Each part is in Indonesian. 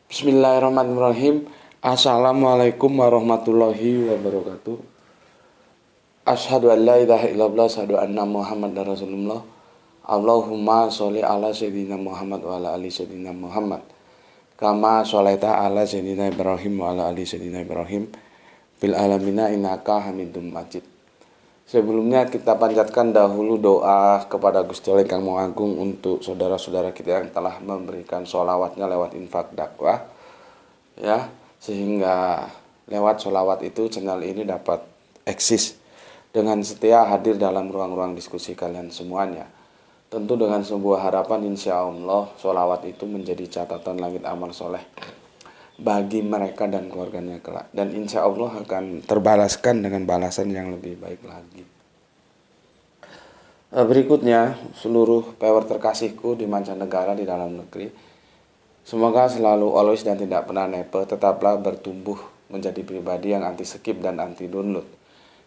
Bismillahirrahmanirrahim. Assalamualaikum warahmatullahi wabarakatuh. Asyhadu an la ilaha illallah, asyhadu anna Muhammadar Rasulullah. Allahumma sholli ala sayyidina Muhammad wa ala ali sayyidina Muhammad. Kama sholaita ala sayyidina Ibrahim wa ala ali sayyidina Ibrahim fil alamina innaka Hamidum Majid. Sebelumnya kita panjatkan dahulu doa kepada Gusti Allah Kang Maha Agung untuk saudara-saudara kita yang telah memberikan sholawatnya lewat infak dakwah, ya, sehingga lewat sholawat itu channel ini dapat eksis dengan setia hadir dalam ruang-ruang diskusi kalian semuanya. Tentu dengan sebuah harapan insya Allah sholawat itu menjadi catatan langit amal soleh bagi mereka dan keluarganya kelak, dan insya Allah akan terbalaskan dengan balasan yang lebih baik lagi. Berikutnya, seluruh pewer terkasihku di mancanegara, di dalam negeri, semoga selalu always dan tidak pernah never, tetaplah bertumbuh menjadi pribadi yang anti skip dan anti download.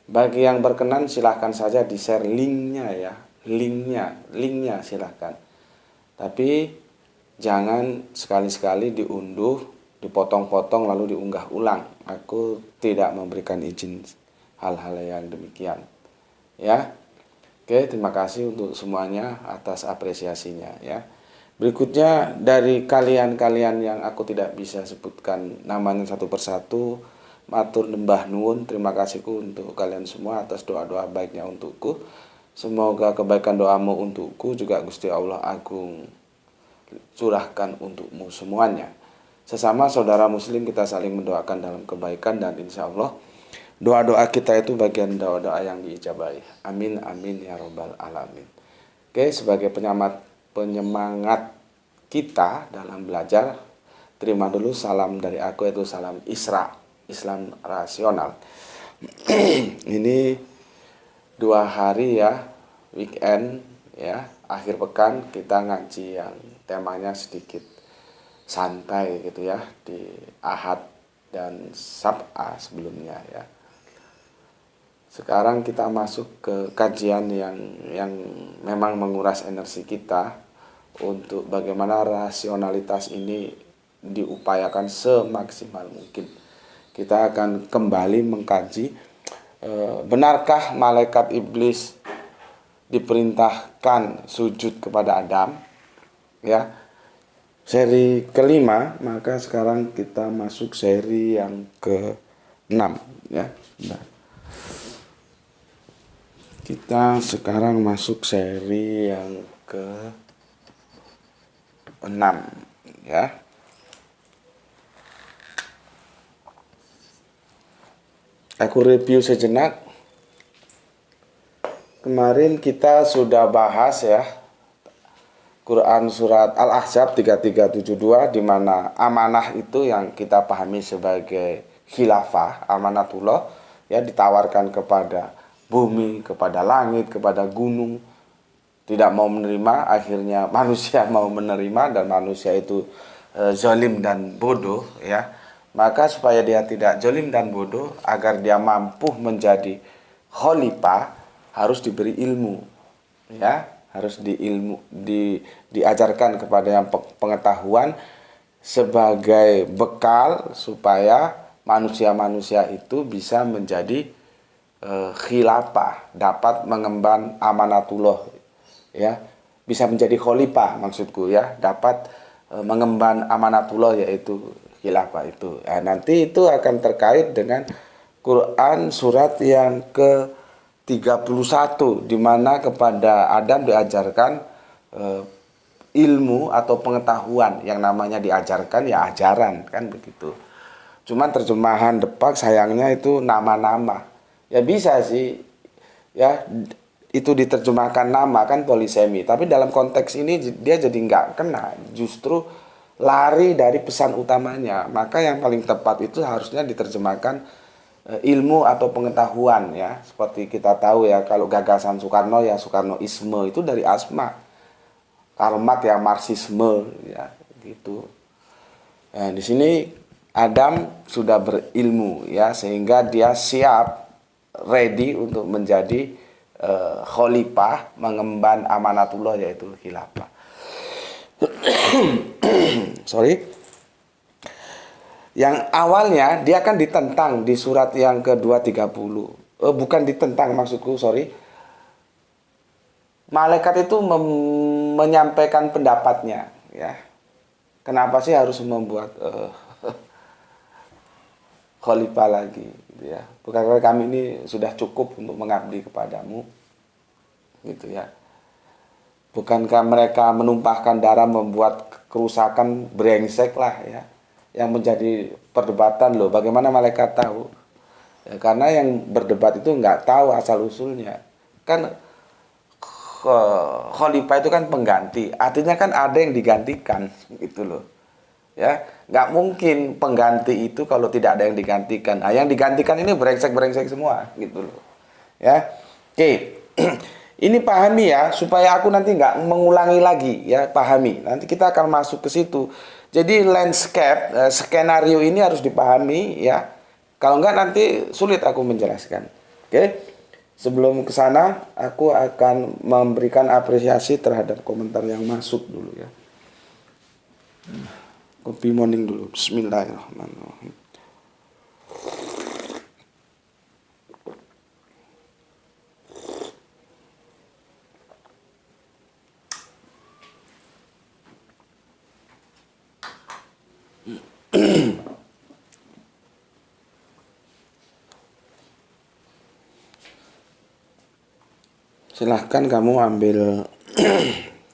Bagi yang berkenan silahkan saja di share linknya ya, linknya silahkan. Tapi jangan sekali-sekali diunduh, dipotong-potong lalu diunggah ulang. Aku tidak memberikan izin hal-hal yang demikian, ya. Oke, terima kasih untuk semuanya atas apresiasinya, ya. Berikutnya dari kalian-kalian yang aku tidak bisa sebutkan namanya satu persatu, matur nembah nuwun, terima kasihku untuk kalian semua atas doa-doa baiknya untukku. Semoga kebaikan doamu untukku juga Gusti Allah Agung curahkan untukmu semuanya. Sesama saudara muslim kita saling mendoakan dalam kebaikan, dan insya Allah doa-doa kita itu bagian doa-doa yang diijabahi. Amin amin ya robbal alamin. Oke, sebagai penyemangat kita dalam belajar, terima dulu salam dari aku, yaitu salam Isra, Islam rasional. Ini 2 hari ya, weekend ya, akhir pekan kita ngaji yang temanya sedikit santai gitu ya, di Ahad dan Sab'a sebelumnya ya. Sekarang kita masuk ke kajian yang memang menguras energi kita untuk bagaimana rasionalitas ini diupayakan semaksimal mungkin. Kita akan kembali mengkaji benarkah malaikat iblis diperintahkan sujud kepada Adam, ya. Seri kelima, maka sekarang kita masuk seri yang ke-6 ya. Nah, kita sekarang masuk seri yang ke-6 ya. Aku review sejenak. Kemarin kita sudah bahas ya Quran surat Al-Ahzab 3372, di mana amanah itu yang kita pahami sebagai khilafah, amanatullah, ya, ditawarkan kepada bumi, kepada langit, kepada gunung, tidak mau menerima, akhirnya manusia mau menerima, dan manusia itu zalim dan bodoh ya. Maka supaya dia tidak zalim dan bodoh, agar dia mampu menjadi khalifah, harus diberi ilmu ya, harus diajarkan kepada yang pengetahuan sebagai bekal supaya manusia-manusia itu bisa menjadi khilafah, dapat mengemban amanatullah ya, bisa menjadi khalifah maksudku ya, dapat mengemban amanatullah yaitu khilafah itu. Nah, nanti itu akan terkait dengan Quran surat yang ke 31, di mana kepada Adam diajarkan ilmu atau pengetahuan, yang namanya diajarkan ya ajaran kan begitu. Cuman terjemahan Depak sayangnya itu nama-nama. Ya bisa sih ya itu diterjemahkan nama kan polisemi, tapi dalam konteks ini dia jadi nggak kena, justru lari dari pesan utamanya. Maka yang paling tepat itu harusnya diterjemahkan ilmu atau pengetahuan ya. Seperti kita tahu ya, kalau gagasan Soekarno ya Soekarnoisme itu dari asma. Karl Marx ya Marxisme ya gitu. Nah, di sini Adam sudah berilmu ya, sehingga dia siap ready untuk menjadi khalifah, mengemban amanatullah yaitu khilafah. Sorry. Yang awalnya dia kan ditentang di surat yang ke-230. Bukan ditentang maksudku, sorry. Malaikat itu menyampaikan pendapatnya, ya. Kenapa sih harus membuat khalifah lagi, gitu ya? Bukankah kami ini sudah cukup untuk mengabdi kepadamu, gitu ya? Bukankah mereka menumpahkan darah membuat kerusakan brengsek lah, ya? Yang menjadi perdebatan loh. Bagaimana malaikat tahu? Ya, karena yang berdebat itu nggak tahu asal usulnya. Kan khalifah itu kan pengganti, artinya kan ada yang digantikan, gitu loh. Ya, nggak mungkin pengganti itu kalau tidak ada yang digantikan. Nah, yang digantikan ini brengsek-brengsek semua, gitu loh. Ya, oke. Ini pahami ya, supaya aku nanti nggak mengulangi lagi, ya, pahami. Nanti kita akan masuk ke situ. Jadi landscape, skenario ini harus dipahami, ya. Kalau nggak nanti sulit aku menjelaskan. Oke. Sebelum ke sana, aku akan memberikan apresiasi terhadap komentar yang masuk dulu, ya. Kopi morning dulu. Bismillahirrahmanirrahim. Silahkan kamu ambil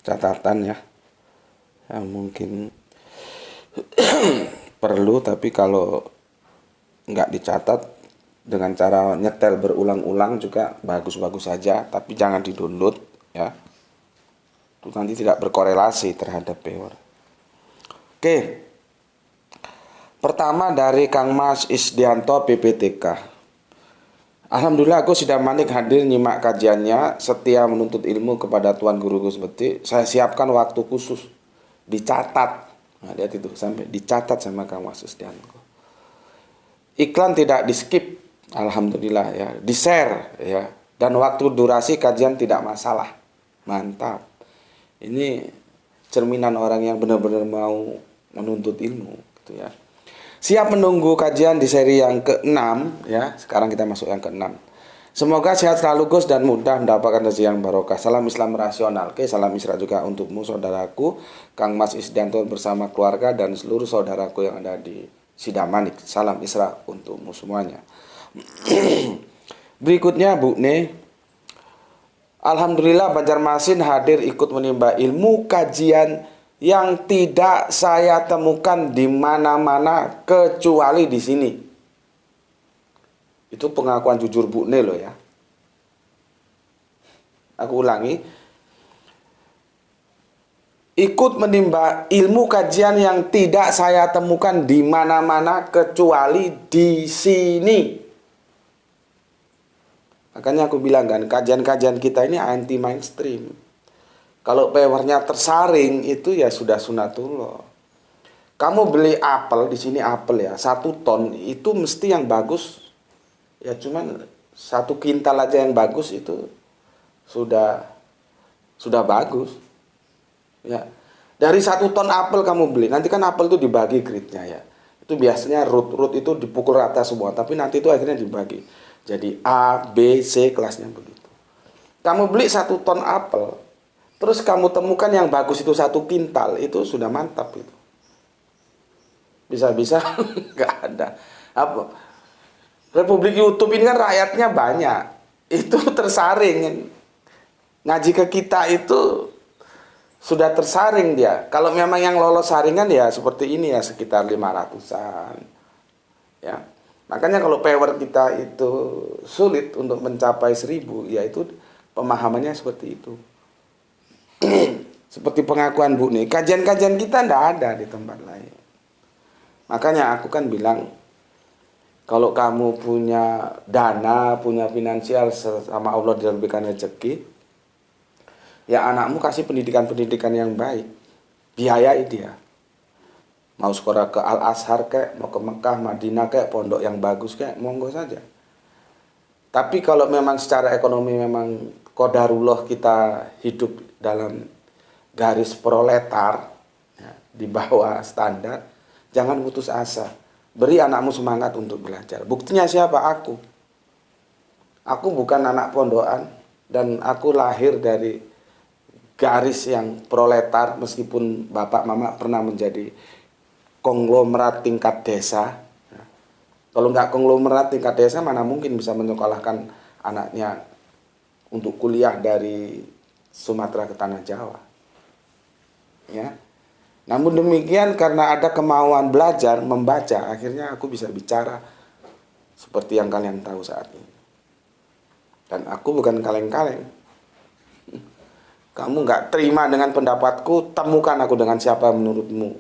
catatan ya. Yang mungkin perlu, tapi kalau nggak dicatat dengan cara nyetel berulang-ulang juga bagus-bagus saja, tapi jangan di-download ya. Itu nanti tidak berkorelasi terhadap viewer. Oke. Pertama dari Kang Mas Isdianto PPTK. Alhamdulillah aku sudah manik hadir nyimak kajiannya, setia menuntut ilmu kepada Tuan Guru Gus Bekti. Saya siapkan waktu khusus, dicatat. Nah, lihat itu sampai dicatat sama Kang Mas Isdianto. Iklan tidak di-skip, alhamdulillah ya. Di-share ya. Dan waktu durasi kajian tidak masalah. Mantap. Ini cerminan orang yang benar-benar mau menuntut ilmu gitu ya. Siap menunggu kajian di seri yang ke-6 ya. Sekarang kita masuk yang ke-6. Semoga sehat selalu Gus dan mudah mendapatkan rezeki yang barokah. Salam Islam rasional. Oke, salam Isra juga untukmu saudaraku Kang Mas Isdianto bersama keluarga dan seluruh saudaraku yang ada di Sidamanik. Salam Isra untukmu semuanya. Berikutnya Bu Ne. Alhamdulillah Banjarmasin hadir ikut menimba ilmu kajian yang tidak saya temukan di mana-mana kecuali di sini. Itu pengakuan jujur Bu Ne loh ya. Aku ulangi. Ikut menimba ilmu kajian yang tidak saya temukan di mana-mana kecuali di sini. Makanya aku bilang kan, kajian-kajian kita ini anti mainstream. Kalau powernya tersaring itu ya sudah sunatullah. Kamu beli apel di sini apel ya 1 ton itu mesti yang bagus ya cuman 1 kintal aja yang bagus itu sudah bagus ya. Dari 1 ton apel kamu beli nanti kan apel itu dibagi grade-nya ya. Itu biasanya root itu dipukul rata semua tapi nanti itu akhirnya dibagi jadi A, B, C kelasnya begitu. Kamu beli 1 ton apel terus kamu temukan yang bagus itu 1 kintal, itu sudah mantap itu. Bisa-bisa nggak ada. Apa? Republik YouTube ini kan rakyatnya banyak. Itu tersaring. Ngaji ke kita itu sudah tersaring dia. Kalau memang yang lolos saringan ya seperti ini ya sekitar 500-an. Ya. Makanya kalau power kita itu sulit untuk mencapai 1000, ya itu pemahamannya seperti itu. Seperti pengakuan Bu nih, kajian-kajian kita tidak ada di tempat lain. Makanya aku kan bilang, kalau kamu punya dana, punya finansial sama Allah diberikan rezeki, ya anakmu kasih pendidikan-pendidikan yang baik, biayai dia. Mau sekolah ke Al-Azhar kayak, mau ke Mekah, Madinah kayak, pondok yang bagus kayak, monggo saja. Tapi kalau memang secara ekonomi memang qadarullah kita hidup dalam garis proletar ya, di bawah standar, jangan putus asa. Beri anakmu semangat untuk belajar. Buktinya siapa? Aku. Aku bukan anak pondokan dan aku lahir dari garis yang proletar meskipun bapak mama pernah menjadi konglomerat tingkat desa. Kalau nggak konglomerat tingkat desa mana mungkin bisa menyekolahkan anaknya untuk kuliah dari Sumatera ke Tanah Jawa. Ya. Namun demikian karena ada kemauan belajar, membaca, akhirnya aku bisa bicara seperti yang kalian tahu saat ini. Dan aku bukan kaleng-kaleng. Kamu nggak terima dengan pendapatku, temukan aku dengan siapa menurutmu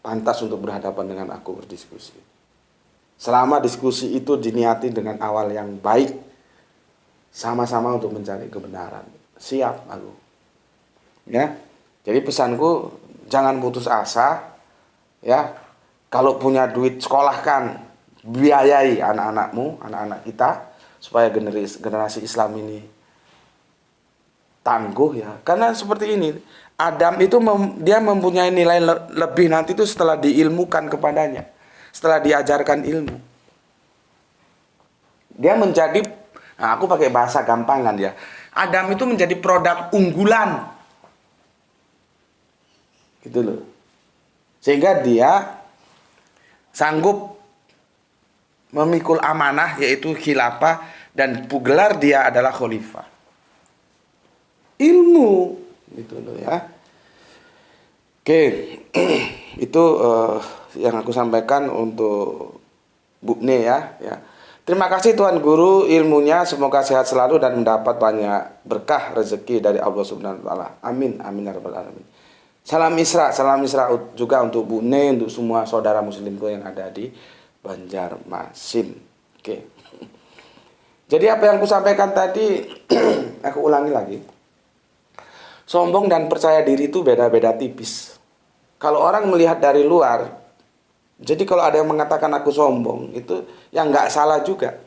pantas untuk berhadapan dengan aku berdiskusi. Selama diskusi itu diniati dengan awal yang baik, sama-sama untuk mencari kebenaran. Siap aku. Ya. Jadi pesanku, jangan putus asa. Ya. Kalau punya duit sekolahkan, biayai anak-anakmu, anak-anak kita supaya generasi Islam ini tangguh ya. Karena seperti ini, Adam itu dia mempunyai nilai lebih nanti itu setelah diilmukan kepadanya, setelah diajarkan ilmu. Dia menjadi, nah aku pakai bahasa gampangan ya. Adam itu menjadi produk unggulan. Gitu loh. Sehingga dia sanggup memikul amanah yaitu khilafah dan gelar dia adalah khalifah. Ilmu gitu loh ya. Oke. Itu yang aku sampaikan untuk Bu Ne ya. Terima kasih Tuan Guru ilmunya, semoga sehat selalu dan mendapat banyak berkah rezeki dari Allah Subhanahu wa taala. Amin amin ya rabbal alamin. Salam Isra juga untuk Bu Ne, untuk semua saudara muslimku yang ada di Banjarmasin. Oke. Jadi apa yang aku sampaikan tadi aku ulangi lagi. Sombong dan percaya diri itu beda-beda tipis. Kalau orang melihat dari luar, jadi kalau ada yang mengatakan aku sombong, itu yang nggak salah juga.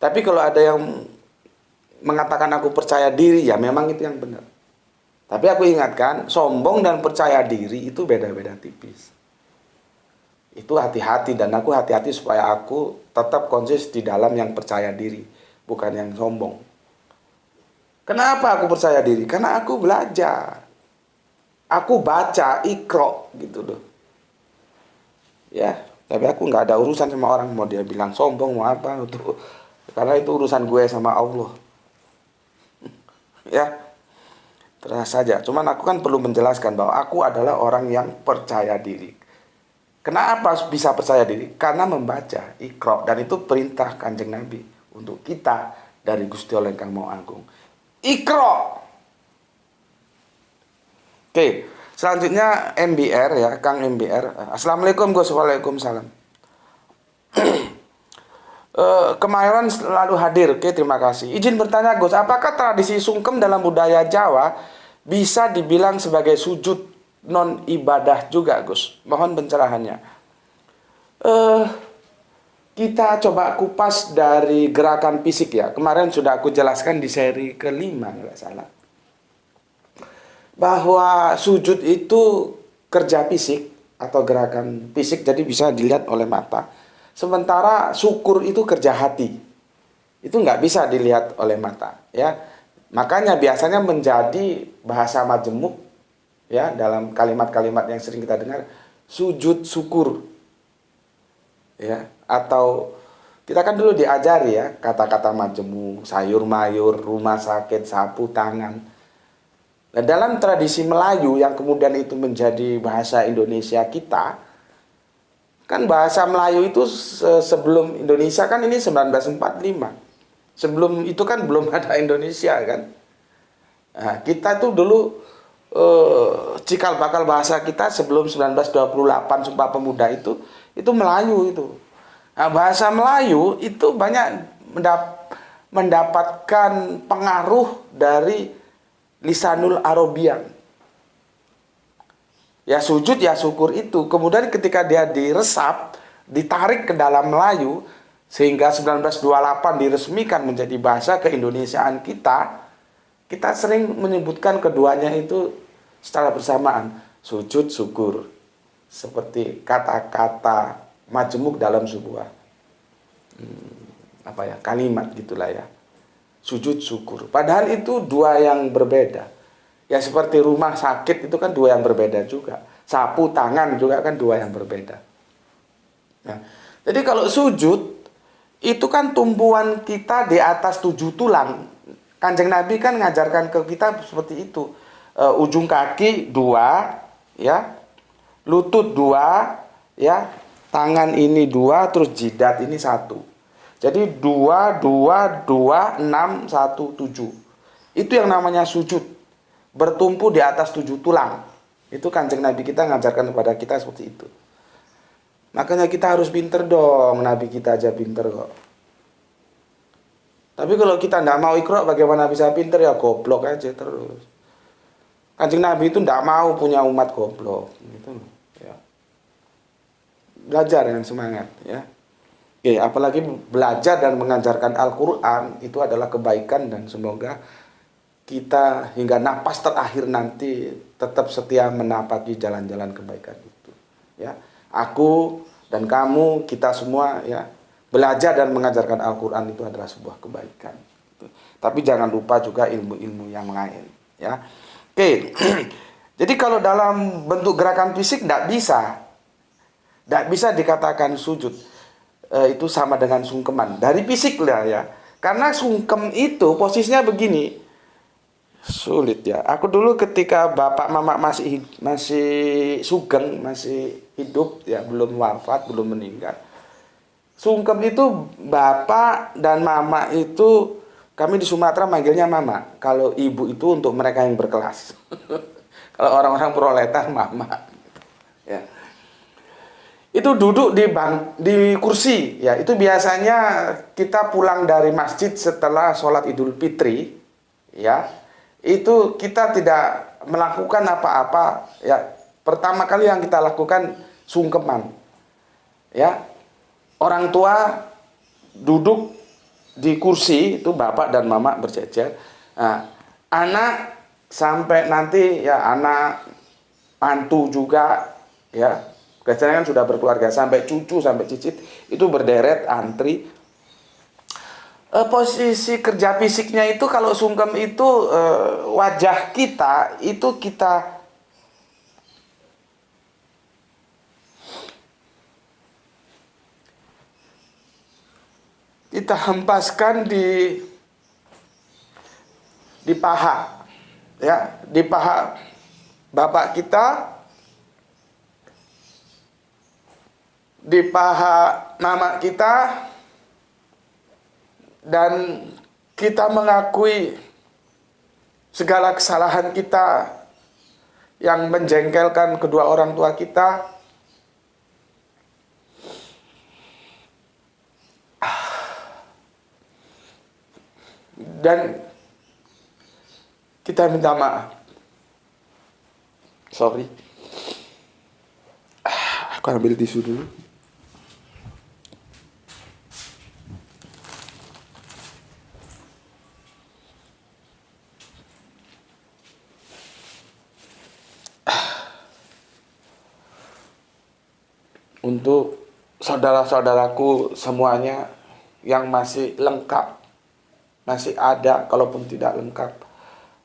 Tapi kalau ada yang mengatakan aku percaya diri, ya memang itu yang benar. Tapi aku ingatkan, sombong dan percaya diri itu beda-beda tipis. Itu hati-hati dan aku hati-hati supaya aku tetap konsis di dalam yang percaya diri, bukan yang sombong. Kenapa aku percaya diri? Karena aku belajar. Aku baca, ikro gitu loh. Ya, tapi aku nggak ada urusan sama orang, mau dia bilang sombong mau apa itu. Karena itu urusan gue sama Allah. Ya. Terus saja. Cuman aku kan perlu menjelaskan bahwa aku adalah orang yang percaya diri. Kenapa bisa percaya diri? Karena membaca Iqra, dan itu perintah Kanjeng Nabi untuk kita dari Gusti Allah Ingkang Maha Agung. Iqra. Oke, selanjutnya MBR ya, Kang MBR. Assalamualaikum Gus. Waalaikumsalam. Kemayoran selalu hadir. Oke, terima kasih. Izin bertanya Gus, apakah tradisi sungkem dalam budaya Jawa bisa dibilang sebagai sujud non ibadah juga Gus? Mohon pencerahannya. Kita coba kupas dari gerakan fisik ya. Kemarin sudah aku jelaskan di seri kelima nggak salah, bahwa sujud itu kerja fisik atau gerakan fisik, jadi bisa dilihat oleh mata. Sementara syukur itu kerja hati, itu nggak bisa dilihat oleh mata ya. Makanya biasanya menjadi bahasa majemuk ya, dalam kalimat-kalimat yang sering kita dengar, sujud syukur ya. Atau kita kan dulu diajari ya kata-kata majemuk, sayur mayur, rumah sakit, sapu tangan. Nah, dalam tradisi Melayu yang kemudian itu menjadi bahasa Indonesia kita, kan bahasa Melayu itu sebelum Indonesia kan ini 1945. Sebelum itu kan belum ada Indonesia kan. Nah, kita tuh dulu cikal bakal bahasa kita sebelum 1928 Sumpah Pemuda itu Melayu itu. Nah, bahasa Melayu itu banyak mendapatkan pengaruh dari lisanul Arabian. Ya sujud ya syukur itu. Kemudian ketika dia diresap, ditarik ke dalam Melayu, sehingga 1928 diresmikan menjadi bahasa keindonesiaan kita, kita sering menyebutkan keduanya itu secara bersamaan. Sujud syukur. seperti kata-kata majemuk dalam sebuah kalimat gitulah ya. Sujud syukur. Padahal itu dua yang berbeda. Ya seperti rumah sakit itu kan dua yang berbeda juga. Sapu tangan juga kan dua yang berbeda. Nah, jadi kalau sujud itu kan tumpuan kita di atas 7 tulang. Kanjeng Nabi kan ngajarkan ke kita seperti itu. Ujung kaki 2, ya, lutut 2, ya, tangan ini 2, terus jidat ini 1. Jadi 2, 2, 2, 6, 1, 7. Itu yang namanya sujud. Bertumpu di atas 7 tulang. Itu Kanjeng Nabi kita ngajarkan kepada kita seperti itu. Makanya kita harus pinter dong. Nabi kita aja pinter kok. Tapi kalau kita tidak mau ikro, bagaimana bisa pinter? Ya goblok aja terus. Kanjeng Nabi itu tidak mau punya umat goblok. Gitu. Ya. Belajar yang semangat. Ya. Oke, apalagi belajar dan mengajarkan Al-Quran itu adalah kebaikan, dan semoga kita hingga napas terakhir nanti tetap setia menapaki jalan-jalan kebaikan itu. Ya. Aku dan kamu, kita semua ya, belajar dan mengajarkan Al-Quran itu adalah sebuah kebaikan. Tapi jangan lupa juga ilmu-ilmu yang lain. Ya. Oke, jadi kalau dalam bentuk gerakan fisik tidak bisa dikatakan sujud. Itu sama dengan sungkeman. Dari fisik lah ya. Karena sungkem itu posisinya begini. Sulit ya. Aku dulu ketika bapak mama masih sugeng, masih hidup ya, belum wafat, belum meninggal. Sungkem itu bapak dan mama itu, kami di Sumatera manggilnya mama. Kalau ibu itu untuk mereka yang berkelas. Kalau orang-orang proletar mama. Ya. Itu duduk di kursi ya. Itu biasanya kita pulang dari masjid setelah sholat Idul Fitri ya. Itu kita tidak melakukan apa-apa ya. Pertama kali yang kita lakukan sungkeman ya. Orang tua duduk di kursi, itu bapak dan mama berjejer. Nah, anak sampai nanti ya, anak mantu juga ya, biasanya kan sudah berkeluarga, sampai cucu sampai cicit itu berderet antri. Posisi kerja fisiknya itu kalau sungkem itu wajah kita itu kita hempaskan di paha ya, di paha bapak kita, di paha mama kita, dan kita mengakui segala kesalahan kita yang menjengkelkan kedua orang tua kita. Dan kita minta maaf. Sorry. Aku ambil tisu dulu. Untuk saudara-saudaraku semuanya yang masih lengkap, masih ada, kalaupun tidak lengkap,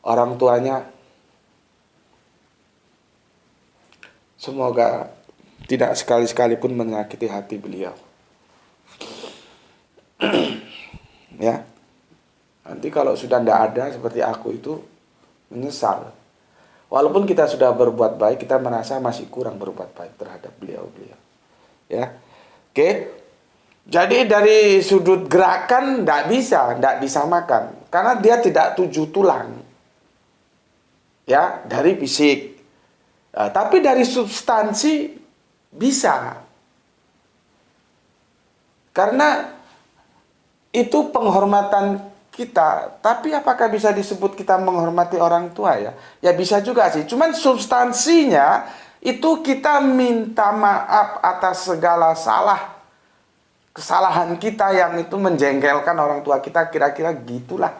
orang tuanya, semoga tidak sekali-sekali pun menyakiti hati beliau. Ya, nanti kalau sudah tidak ada seperti aku itu menyesal. Walaupun kita sudah berbuat baik, kita merasa masih kurang berbuat baik terhadap beliau-beliau. Ya, oke. Jadi dari sudut gerakan tidak bisa makan, karena dia tidak 7 tulang. Ya, dari fisik. Tapi dari substansi bisa. Karena itu penghormatan kita. Tapi apakah bisa disebut kita menghormati orang tua ya? Ya bisa juga sih. Cuman substansinya itu kita minta maaf atas segala kesalahan kita yang itu menjengkelkan orang tua kita, kira-kira gitulah.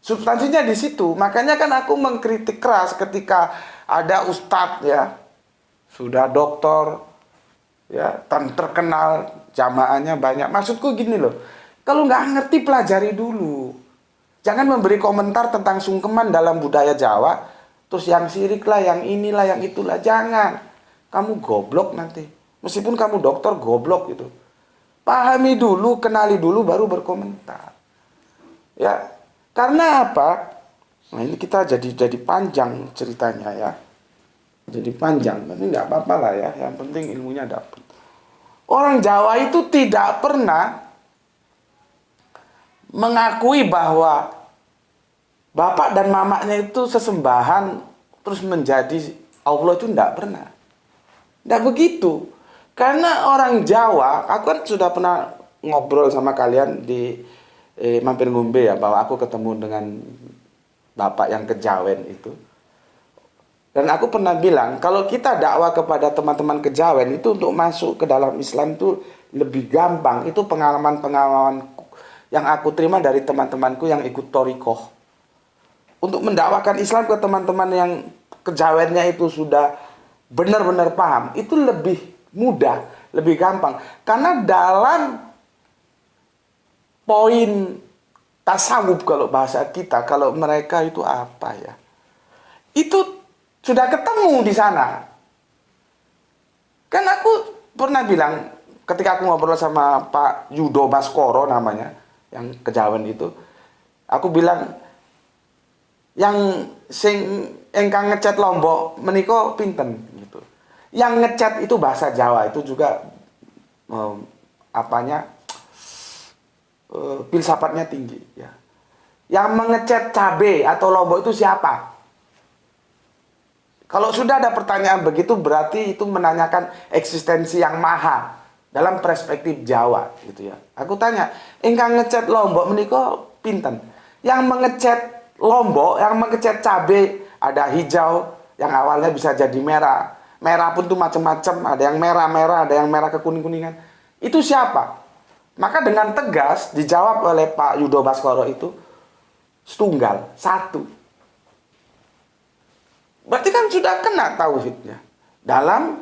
Substansinya di situ. Makanya kan aku mengkritik keras ketika ada ustadz ya, sudah doktor, ya, terkenal, jamaahnya banyak. Maksudku gini loh, kalau nggak ngerti pelajari dulu. Jangan memberi komentar tentang sungkeman dalam budaya Jawa, terus yang sirik lah, yang inilah, yang itulah. Jangan. Kamu goblok nanti. Meskipun kamu dokter, goblok gitu. Pahami dulu, kenali dulu, baru berkomentar. Ya, karena apa? Nah, ini kita jadi panjang ceritanya ya. Jadi panjang, tapi nggak apa-apa lah ya. Yang penting ilmunya dapat. Orang Jawa itu tidak pernah mengakui bahwa bapak dan mamanya itu sesembahan terus menjadi Allah, itu tidak pernah. Tidak begitu. Karena orang Jawa, aku kan sudah pernah ngobrol sama kalian di mampir ngombe ya, bahwa aku ketemu dengan bapak yang kejawen itu. Dan aku pernah bilang, kalau kita dakwah kepada teman-teman kejawen itu untuk masuk ke dalam Islam itu lebih gampang. Itu pengalaman-pengalaman yang aku terima dari teman-temanku yang ikut Thorikoh. Untuk mendakwakan Islam ke teman-teman yang kejawennya itu sudah benar-benar paham, itu lebih mudah, lebih gampang. Karena dalam poin tasawuf, kalau bahasa kita, kalau mereka itu apa ya, itu sudah ketemu di sana. Kan aku pernah bilang ketika aku ngobrol sama Pak Yudo Baskoro namanya, yang kejawen itu, aku bilang yang sing engkang ngecat Lombok meniko pinten gitu. Yang ngecat itu bahasa Jawa, itu juga filsafatnya tinggi ya. Yang mengecat cabe atau Lombok itu siapa? Kalau sudah ada pertanyaan begitu, berarti itu menanyakan eksistensi yang maha dalam perspektif Jawa gitu ya. Aku tanya, engkang ngecat Lombok meniko pinten? Yang mengecat Lombok, yang mengecat cabe, ada hijau yang awalnya bisa jadi merah. Merah pun tuh macam-macam, ada yang merah-merah, ada yang merah kekuning-kuningan. Itu siapa? Maka dengan tegas dijawab oleh Pak Yudo Baskoro itu, setunggal, satu. Berarti kan sudah kena tauhidnya dalam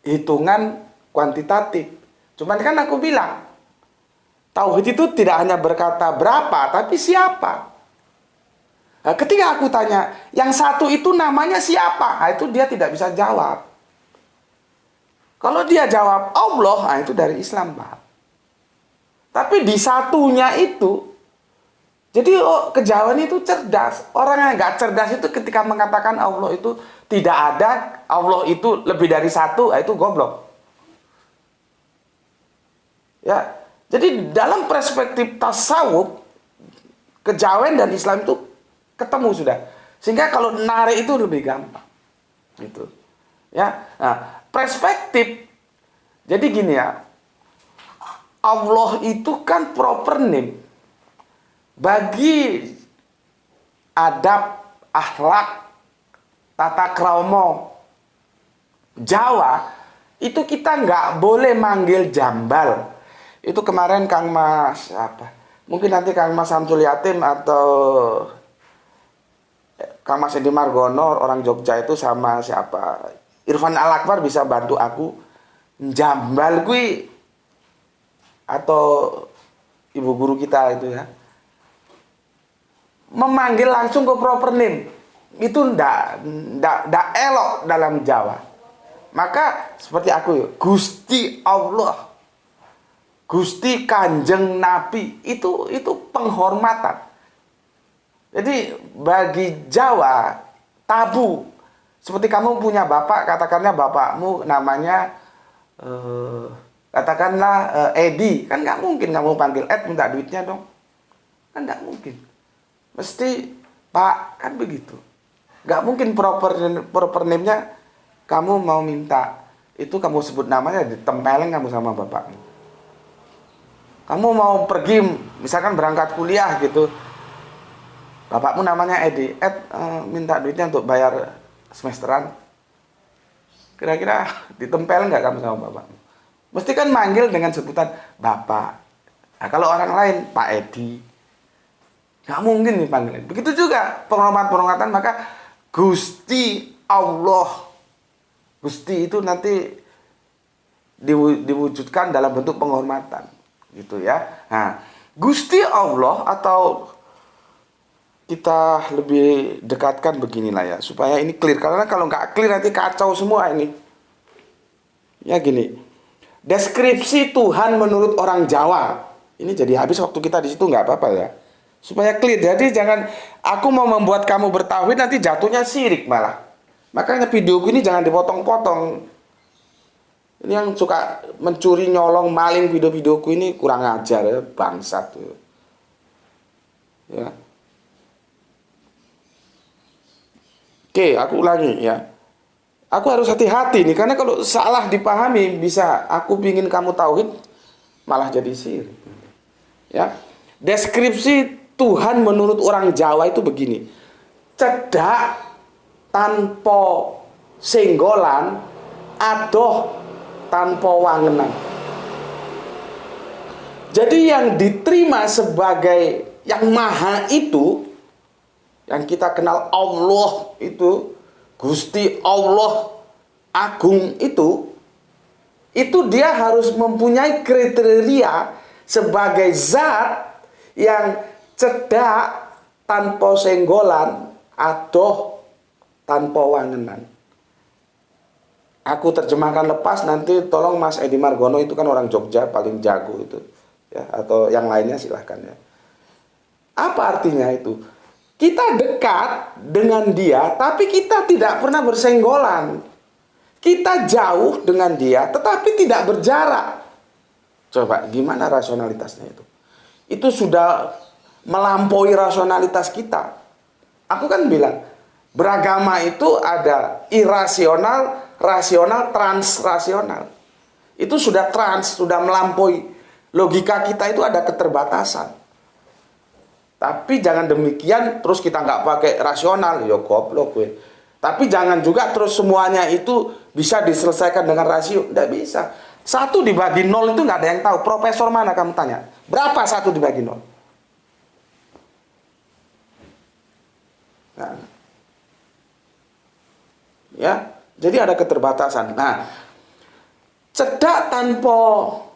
hitungan kuantitatif. Cuman kan aku bilang, tauhid itu tidak hanya berkata berapa, tapi siapa. Nah, ketika aku tanya, yang satu itu namanya siapa? Nah, itu dia tidak bisa jawab. Kalau dia jawab Allah, nah itu dari Islam, Pak. Tapi di satunya itu, jadi kejawen itu cerdas. Orang yang nggak cerdas itu ketika mengatakan Allah itu tidak ada, Allah itu lebih dari satu, itu goblok. Ya, jadi dalam perspektif tasawuf, kejawen dan Islam itu ketemu sudah. Sehingga kalau narik itu lebih gampang. Gitu. Ya. Nah, perspektif. Jadi gini ya. Allah itu kan proper name bagi adab, akhlak, tata krama Jawa, itu kita nggak boleh manggil jambal. Itu kemarin Kang Mas apa? Mungkin nanti Kang Mas Samsul Yatim atau Kang Mas Edi Margono orang Jogja itu sama siapa? Irfan Al-Akbar bisa bantu aku. Jambal gue atau ibu guru kita itu ya, memanggil langsung ke proper name itu ndak elok dalam Jawa. Maka seperti aku, Gusti Allah, Gusti Kanjeng Nabi, itu penghormatan. Jadi bagi Jawa tabu. Seperti kamu punya bapak, katakanlah bapakmu namanya katakanlah Edi, kan nggak mungkin kamu panggil Ed minta duitnya dong, kan nggak mungkin. Mesti Pak, kan begitu. Nggak mungkin proper name-nya kamu mau minta, itu kamu sebut namanya, ditempelin kamu sama bapakmu. Kamu mau pergi, misalkan berangkat kuliah gitu, bapakmu namanya Edi, minta duitnya untuk bayar semesteran. Kira-kira ditempelin nggak kamu sama bapakmu? Mesti kan manggil dengan sebutan Bapak. Nah, kalau orang lain, Pak Edi, nggak mungkin dipanggil. Begitu juga penghormatan, maka Gusti Allah. Gusti itu nanti diwujudkan dalam bentuk penghormatan, gitu ya. Nah, Gusti Allah, atau kita lebih dekatkan beginilah ya, supaya ini clear. Karena kalau nggak clear nanti kacau semua ini. Ya gini, deskripsi Tuhan menurut orang Jawa. Ini jadi habis waktu kita di situ, nggak apa-apa ya. Supaya clear. Jadi jangan aku mau membuat kamu bertauhid nanti jatuhnya syirik malah. Makanya videoku ini jangan dipotong-potong. Ini yang suka mencuri, nyolong, maling video-videoku ini kurang ajar ya, bangsat tuh. Ya. Oke, aku ulangi ya. Aku harus hati-hati nih, karena kalau salah dipahami bisa aku pingin kamu tauhid malah jadi syirik. Ya. Deskripsi Tuhan menurut orang Jawa itu begini. Cedak tanpa senggolan, adoh tanpa wangenan. Jadi yang diterima sebagai yang maha itu, yang kita kenal Allah itu, Gusti Allah Agung itu dia harus mempunyai kriteria sebagai zat yang cedak tanpa senggolan, adoh tanpa wangenan. Aku terjemahkan lepas, nanti tolong Mas Edi Margono, itu kan orang Jogja paling jago itu ya, atau yang lainnya silahkan ya. Apa artinya itu? Kita dekat dengan dia, tapi kita tidak pernah bersenggolan. Kita jauh dengan dia, tetapi tidak berjarak. Coba, gimana rasionalitasnya itu? Itu sudah melampaui rasionalitas kita. Aku kan bilang, beragama itu ada irasional, rasional, transrasional. Itu sudah sudah melampaui. Logika kita itu ada keterbatasan. Tapi jangan demikian terus kita nggak pakai rasional, ya goblok gue. Tapi jangan juga terus semuanya itu bisa diselesaikan dengan rasio. Nggak bisa. 1 dibagi 0 itu nggak ada yang tahu. Profesor mana kamu tanya? Berapa 1 dibagi 0? Nah. Ya, jadi ada keterbatasan. Nah, cedak tanpa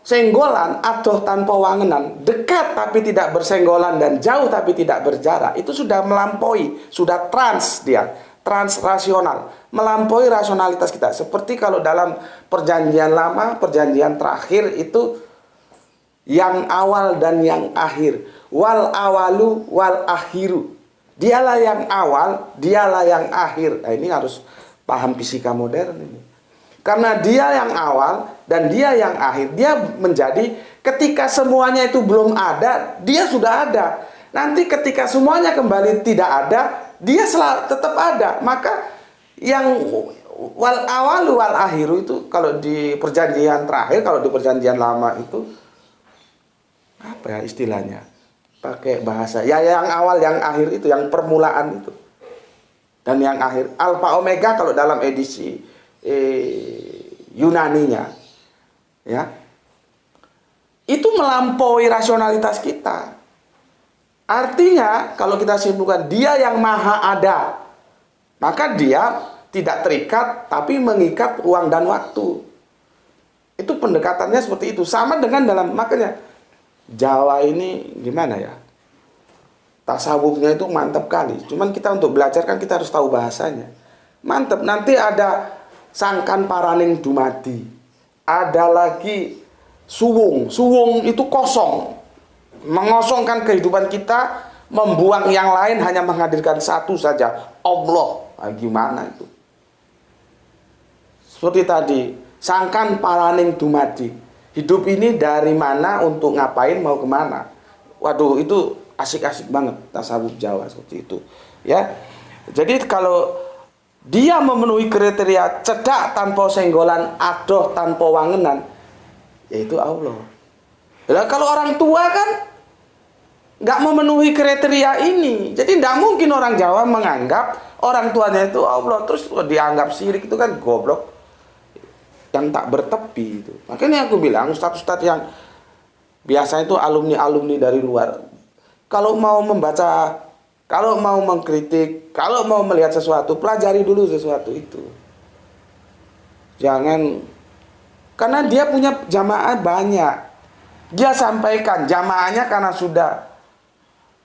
senggolan, adoh tanpa wangenan, dekat tapi tidak bersenggolan, dan jauh tapi tidak berjarak, itu sudah melampaui, sudah transrasional, melampaui rasionalitas kita. Seperti kalau dalam perjanjian lama, perjanjian terakhir itu yang awal dan yang akhir, wal awalu wal akhiru. Dialah yang awal, dialah yang akhir. Nah, ini harus paham fisika modern ini. Karena dia yang awal dan dia yang akhir, dia menjadi ketika semuanya itu belum ada, dia sudah ada. Nanti ketika semuanya kembali tidak ada, dia tetap ada. Maka yang wal awalu wal akhiru itu kalau di perjanjian terakhir, kalau di perjanjian lama itu apa ya istilahnya? Pakai bahasa ya, yang awal yang akhir itu, yang permulaan itu. Dan yang akhir alfa omega kalau dalam edisi Yunaninya ya, itu melampaui rasionalitas kita. Artinya kalau kita simpulkan dia yang maha ada, maka dia tidak terikat tapi mengikat ruang dan waktu. Itu pendekatannya seperti itu. Sama dengan dalam, makanya Jawa ini gimana ya, tasawufnya itu mantap kali. Cuman kita untuk belajar kan kita harus tahu bahasanya. Mantap. Nanti ada sangkan paraning dumadi, ada lagi suwung. Suwung itu kosong, mengosongkan kehidupan kita, membuang yang lain, hanya menghadirkan satu saja, Allah. Nah, gimana itu? Seperti tadi, sangkan paraning dumadi, hidup ini dari mana, untuk ngapain, mau kemana. Waduh, itu asik-asik banget tasawuf Jawa seperti itu ya. Jadi kalau dia memenuhi kriteria cedak tanpa senggolan, adoh tanpa wangenan, yaitu Allah. Nah, kalau orang tua kan nggak memenuhi kriteria ini, jadi tidak mungkin orang Jawa menganggap orang tuanya itu Allah, terus dianggap syirik. Itu kan goblok yang tak bertepi itu. Makanya aku bilang ustadz-ustadz yang biasa itu alumni-alumni dari luar, kalau mau membaca, kalau mau mengkritik, kalau mau melihat sesuatu, pelajari dulu sesuatu itu. Jangan, karena dia punya jamaah banyak. Dia sampaikan jamaahnya karena sudah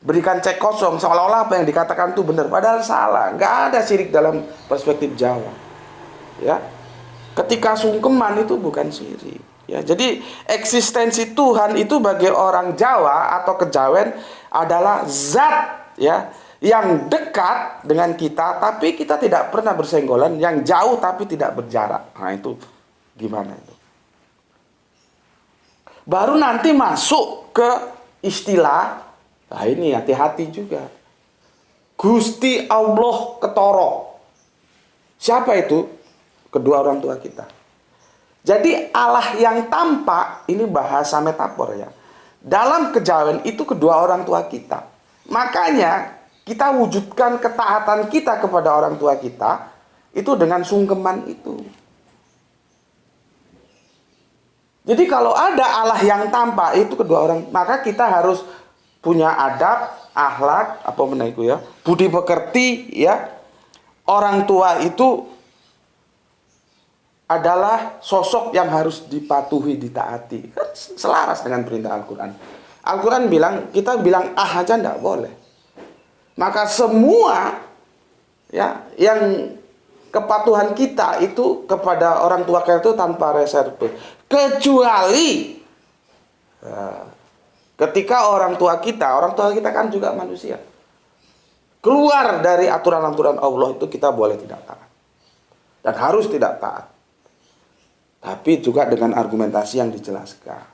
berikan cek kosong, seolah-olah apa yang dikatakan itu benar, padahal salah. Nggak ada syirik dalam perspektif Jawa. Ya, ketika sungkeman itu bukan syirik. Ya, jadi eksistensi Tuhan itu bagi orang Jawa atau kejawen adalah zat, ya, yang dekat dengan kita, tapi kita tidak pernah bersenggolan, yang jauh tapi tidak berjarak. Nah itu gimana itu? Baru nanti masuk ke istilah, nah ini hati-hati juga. Gusti Allah ketoro. Siapa itu? Kedua orang tua kita. Jadi Allah yang tampak, ini bahasa metafor ya. Dalam kejawen itu kedua orang tua kita. Makanya kita wujudkan ketaatan kita kepada orang tua kita itu dengan sungkeman itu. Jadi kalau ada Allah yang tampak itu kedua orang, maka kita harus punya adab, akhlak, apa menaiku ya, budi pekerti ya. Orang tua itu adalah sosok yang harus dipatuhi, ditaati. Kan selaras dengan perintah Al-Quran. Al-Quran bilang, kita bilang ah aja enggak boleh. Maka semua ya yang kepatuhan kita itu kepada orang tua kita itu tanpa reserve. Kecuali ketika orang tua kita kan juga manusia. Keluar dari aturan-aturan Allah itu kita boleh tidak taat. Dan harus tidak taat. Tapi juga dengan argumentasi yang dijelaskan.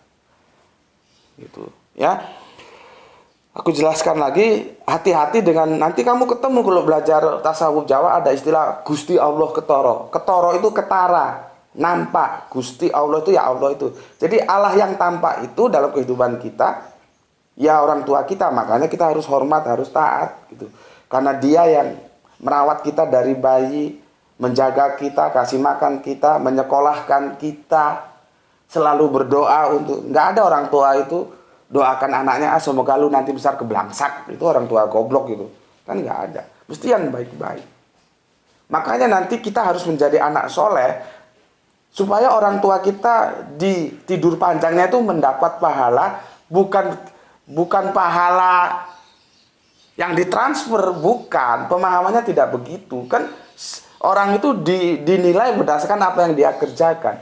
Gitu, ya. Aku jelaskan lagi, hati-hati dengan nanti kamu ketemu kalau belajar tasawuf Jawa ada istilah Gusti Allah ketoro. Ketoro itu ketara, nampak. Gusti Allah itu ya Allah itu. Jadi Allah yang tampak itu dalam kehidupan kita ya orang tua kita, makanya kita harus hormat, harus taat gitu. Karena dia yang merawat kita dari bayi, menjaga kita, kasih makan kita, menyekolahkan kita, selalu berdoa untuk, nggak ada orang tua itu doakan anaknya semoga lu nanti besar keblangsak, itu orang tua goblok gitu, kan nggak ada, mesti yang baik-baik. Makanya nanti kita harus menjadi anak soleh supaya orang tua kita di tidur panjangnya itu mendapat pahala, bukan pahala yang ditransfer, bukan, pemahamannya tidak begitu kan. Orang itu dinilai berdasarkan apa yang dia kerjakan.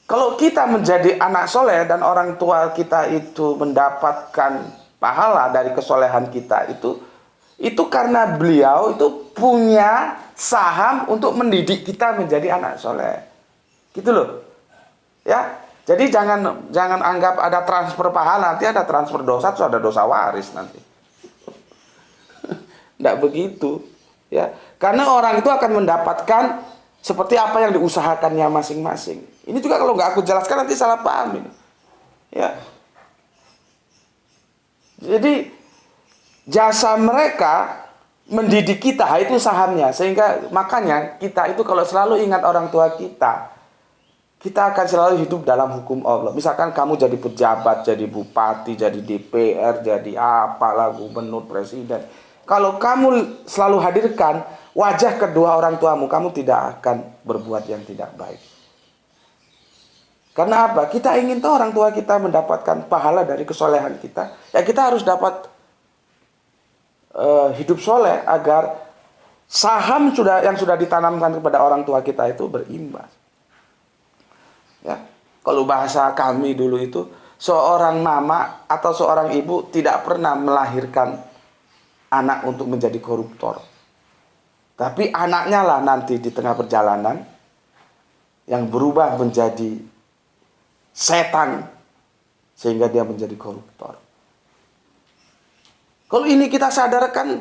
Kalau kita menjadi anak soleh dan orang tua kita itu mendapatkan pahala dari kesolehan kita itu karena beliau itu punya saham untuk mendidik kita menjadi anak soleh. Gitu loh. Ya. Jadi jangan anggap ada transfer pahala, nanti ada transfer dosa, terus ada dosa waris nanti. Tidak begitu. Ya, karena orang itu akan mendapatkan seperti apa yang diusahakannya masing-masing. Ini juga kalau nggak aku jelaskan nanti salah paham ini. Ya. Jadi jasa mereka mendidik kita itu sahamnya, sehingga makanya kita itu kalau selalu ingat orang tua kita akan selalu hidup dalam hukum Allah. Misalkan kamu jadi pejabat, jadi bupati, jadi DPR, jadi apalah, gubernur, presiden. Kalau kamu selalu hadirkan wajah kedua orang tuamu, kamu tidak akan berbuat yang tidak baik. Karena apa? Kita ingin tahu orang tua kita mendapatkan pahala dari kesolehan kita. Ya kita harus dapat hidup soleh agar saham yang sudah ditanamkan kepada orang tua kita itu berimbas. Ya, kalau bahasa kami dulu itu seorang mama atau seorang ibu tidak pernah melahirkan anak untuk menjadi koruptor. Tapi anaknya lah nanti di tengah perjalanan yang berubah menjadi setan sehingga dia menjadi koruptor. Kalau ini kita sadarkan,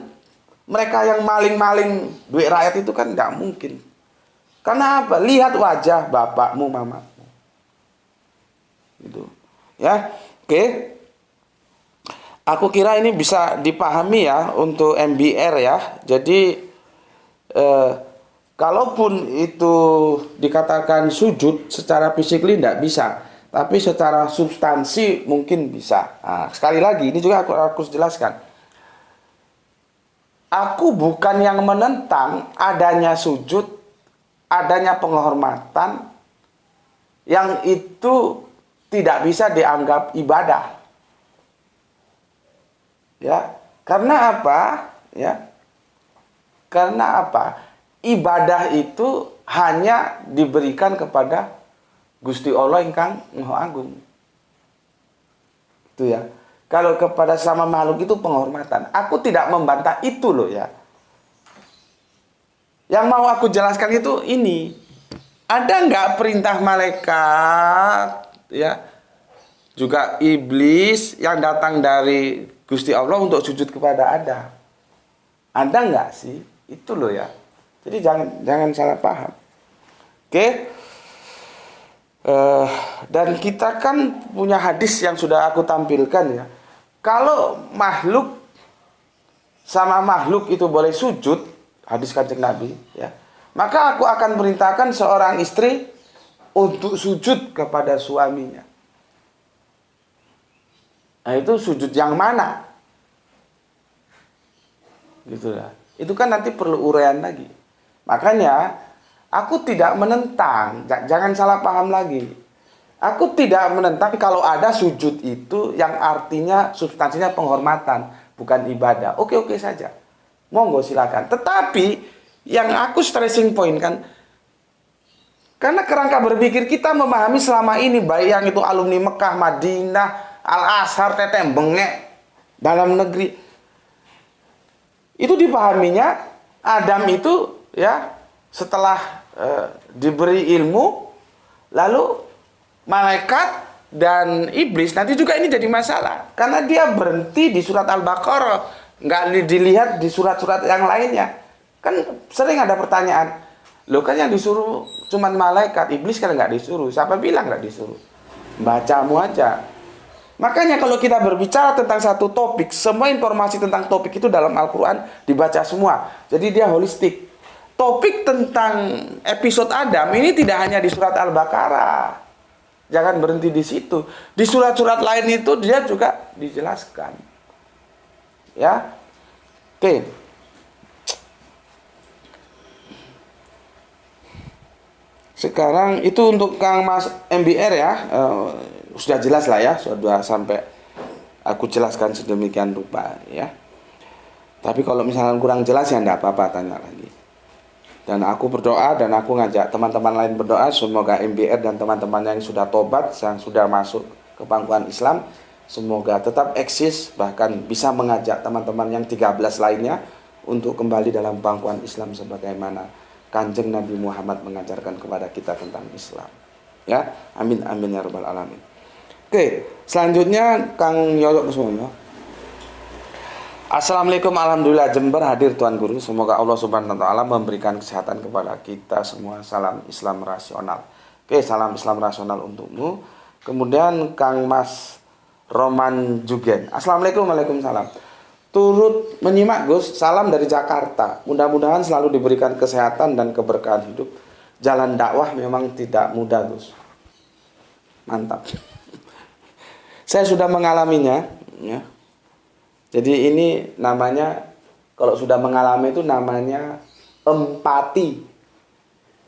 mereka yang maling-maling duit rakyat itu kan nggak mungkin. Karena apa? Lihat wajah bapakmu, mamamu. Gitu. Ya, oke. Aku kira ini bisa dipahami ya untuk MBR ya. Jadi kalaupun itu dikatakan sujud secara fisik tidak bisa, tapi secara substansi mungkin bisa. Nah, sekali lagi ini juga aku harus jelaskan. Aku bukan yang menentang adanya sujud adanya penghormatan yang itu tidak bisa dianggap ibadah. Ya, karena apa? Ya. Karena apa? Ibadah itu hanya diberikan kepada Gusti Allah ingkang Maha Agung. Itu ya. Kalau kepada sama makhluk itu penghormatan. Aku tidak membantah itu loh ya. Yang mau aku jelaskan itu ini. Ada nggak perintah malaikat ya? Juga iblis yang datang dari Gusti Allah untuk sujud kepada Adam. Ada nggak sih? Itu loh ya. Jadi jangan salah paham. Oke? Dan kita kan punya hadis yang sudah aku tampilkan ya. Kalau makhluk sama makhluk itu boleh sujud, hadis Kanjeng Nabi ya, maka aku akan perintahkan seorang istri untuk sujud kepada suaminya. Nah, itu sujud yang mana? Gitu lah. Itu kan nanti perlu uraian lagi. Makanya aku tidak menentang, jangan salah paham lagi. Aku tidak menentang kalau ada sujud itu yang artinya substansinya penghormatan, bukan ibadah. Oke saja. Monggo silakan. Tetapi yang aku stressing point kan, karena kerangka berpikir kita memahami selama ini, baik yang itu alumni Mekah, Madinah, Al-Azhar, Teteh Bengek, dalam negeri, itu dipahaminya Adam itu ya setelah diberi ilmu, lalu malaikat dan iblis nanti juga ini jadi masalah karena dia berhenti di surat Al-Baqarah, nggak dilihat di surat-surat yang lainnya. Kan sering ada pertanyaan, loh kan yang disuruh cuman malaikat, iblis kan nggak disuruh. Siapa bilang nggak disuruh? Bacamu aja. Makanya kalau kita berbicara tentang satu topik, semua informasi tentang topik itu dalam Al-Quran dibaca semua. Jadi dia holistik. Topik tentang episode Adam ini tidak hanya di surat Al-Baqarah. Jangan berhenti di situ. Di surat-surat lain itu dia juga dijelaskan. Ya. Oke. Sekarang itu untuk Kang Mas MBR ya. Sudah jelas lah ya. Sudah sampai aku jelaskan sedemikian rupa ya. Tapi kalau misalnya kurang jelas ya enggak apa-apa, tanya lagi. Dan aku berdoa dan aku ngajak teman-teman lain berdoa, semoga MBR dan teman-teman yang sudah tobat, yang sudah masuk ke pangkuan Islam, semoga tetap eksis, bahkan bisa mengajak teman-teman yang 13 lainnya untuk kembali dalam pangkuan Islam sebagaimana Kanjeng Nabi Muhammad mengajarkan kepada kita tentang Islam. Ya, amin amin ya rabbal alamin. Oke, selanjutnya Kang Yoyo Kusumo. Assalamualaikum, alhamdulillah, Jember hadir Tuan Guru. Semoga Allah Subhanahu wa taala memberikan kesehatan kepada kita semua. Salam Islam rasional. Oke, salam Islam rasional untukmu. Kemudian Kang Mas Roman Jugen. Assalamualaikum, waalaikumsalam. Turut menyimak Gus, salam dari Jakarta. Mudah-mudahan selalu diberikan kesehatan dan keberkahan hidup. Jalan dakwah memang tidak mudah Gus. Mantap. Saya sudah mengalaminya ya. Jadi ini namanya, kalau sudah mengalami itu namanya empati.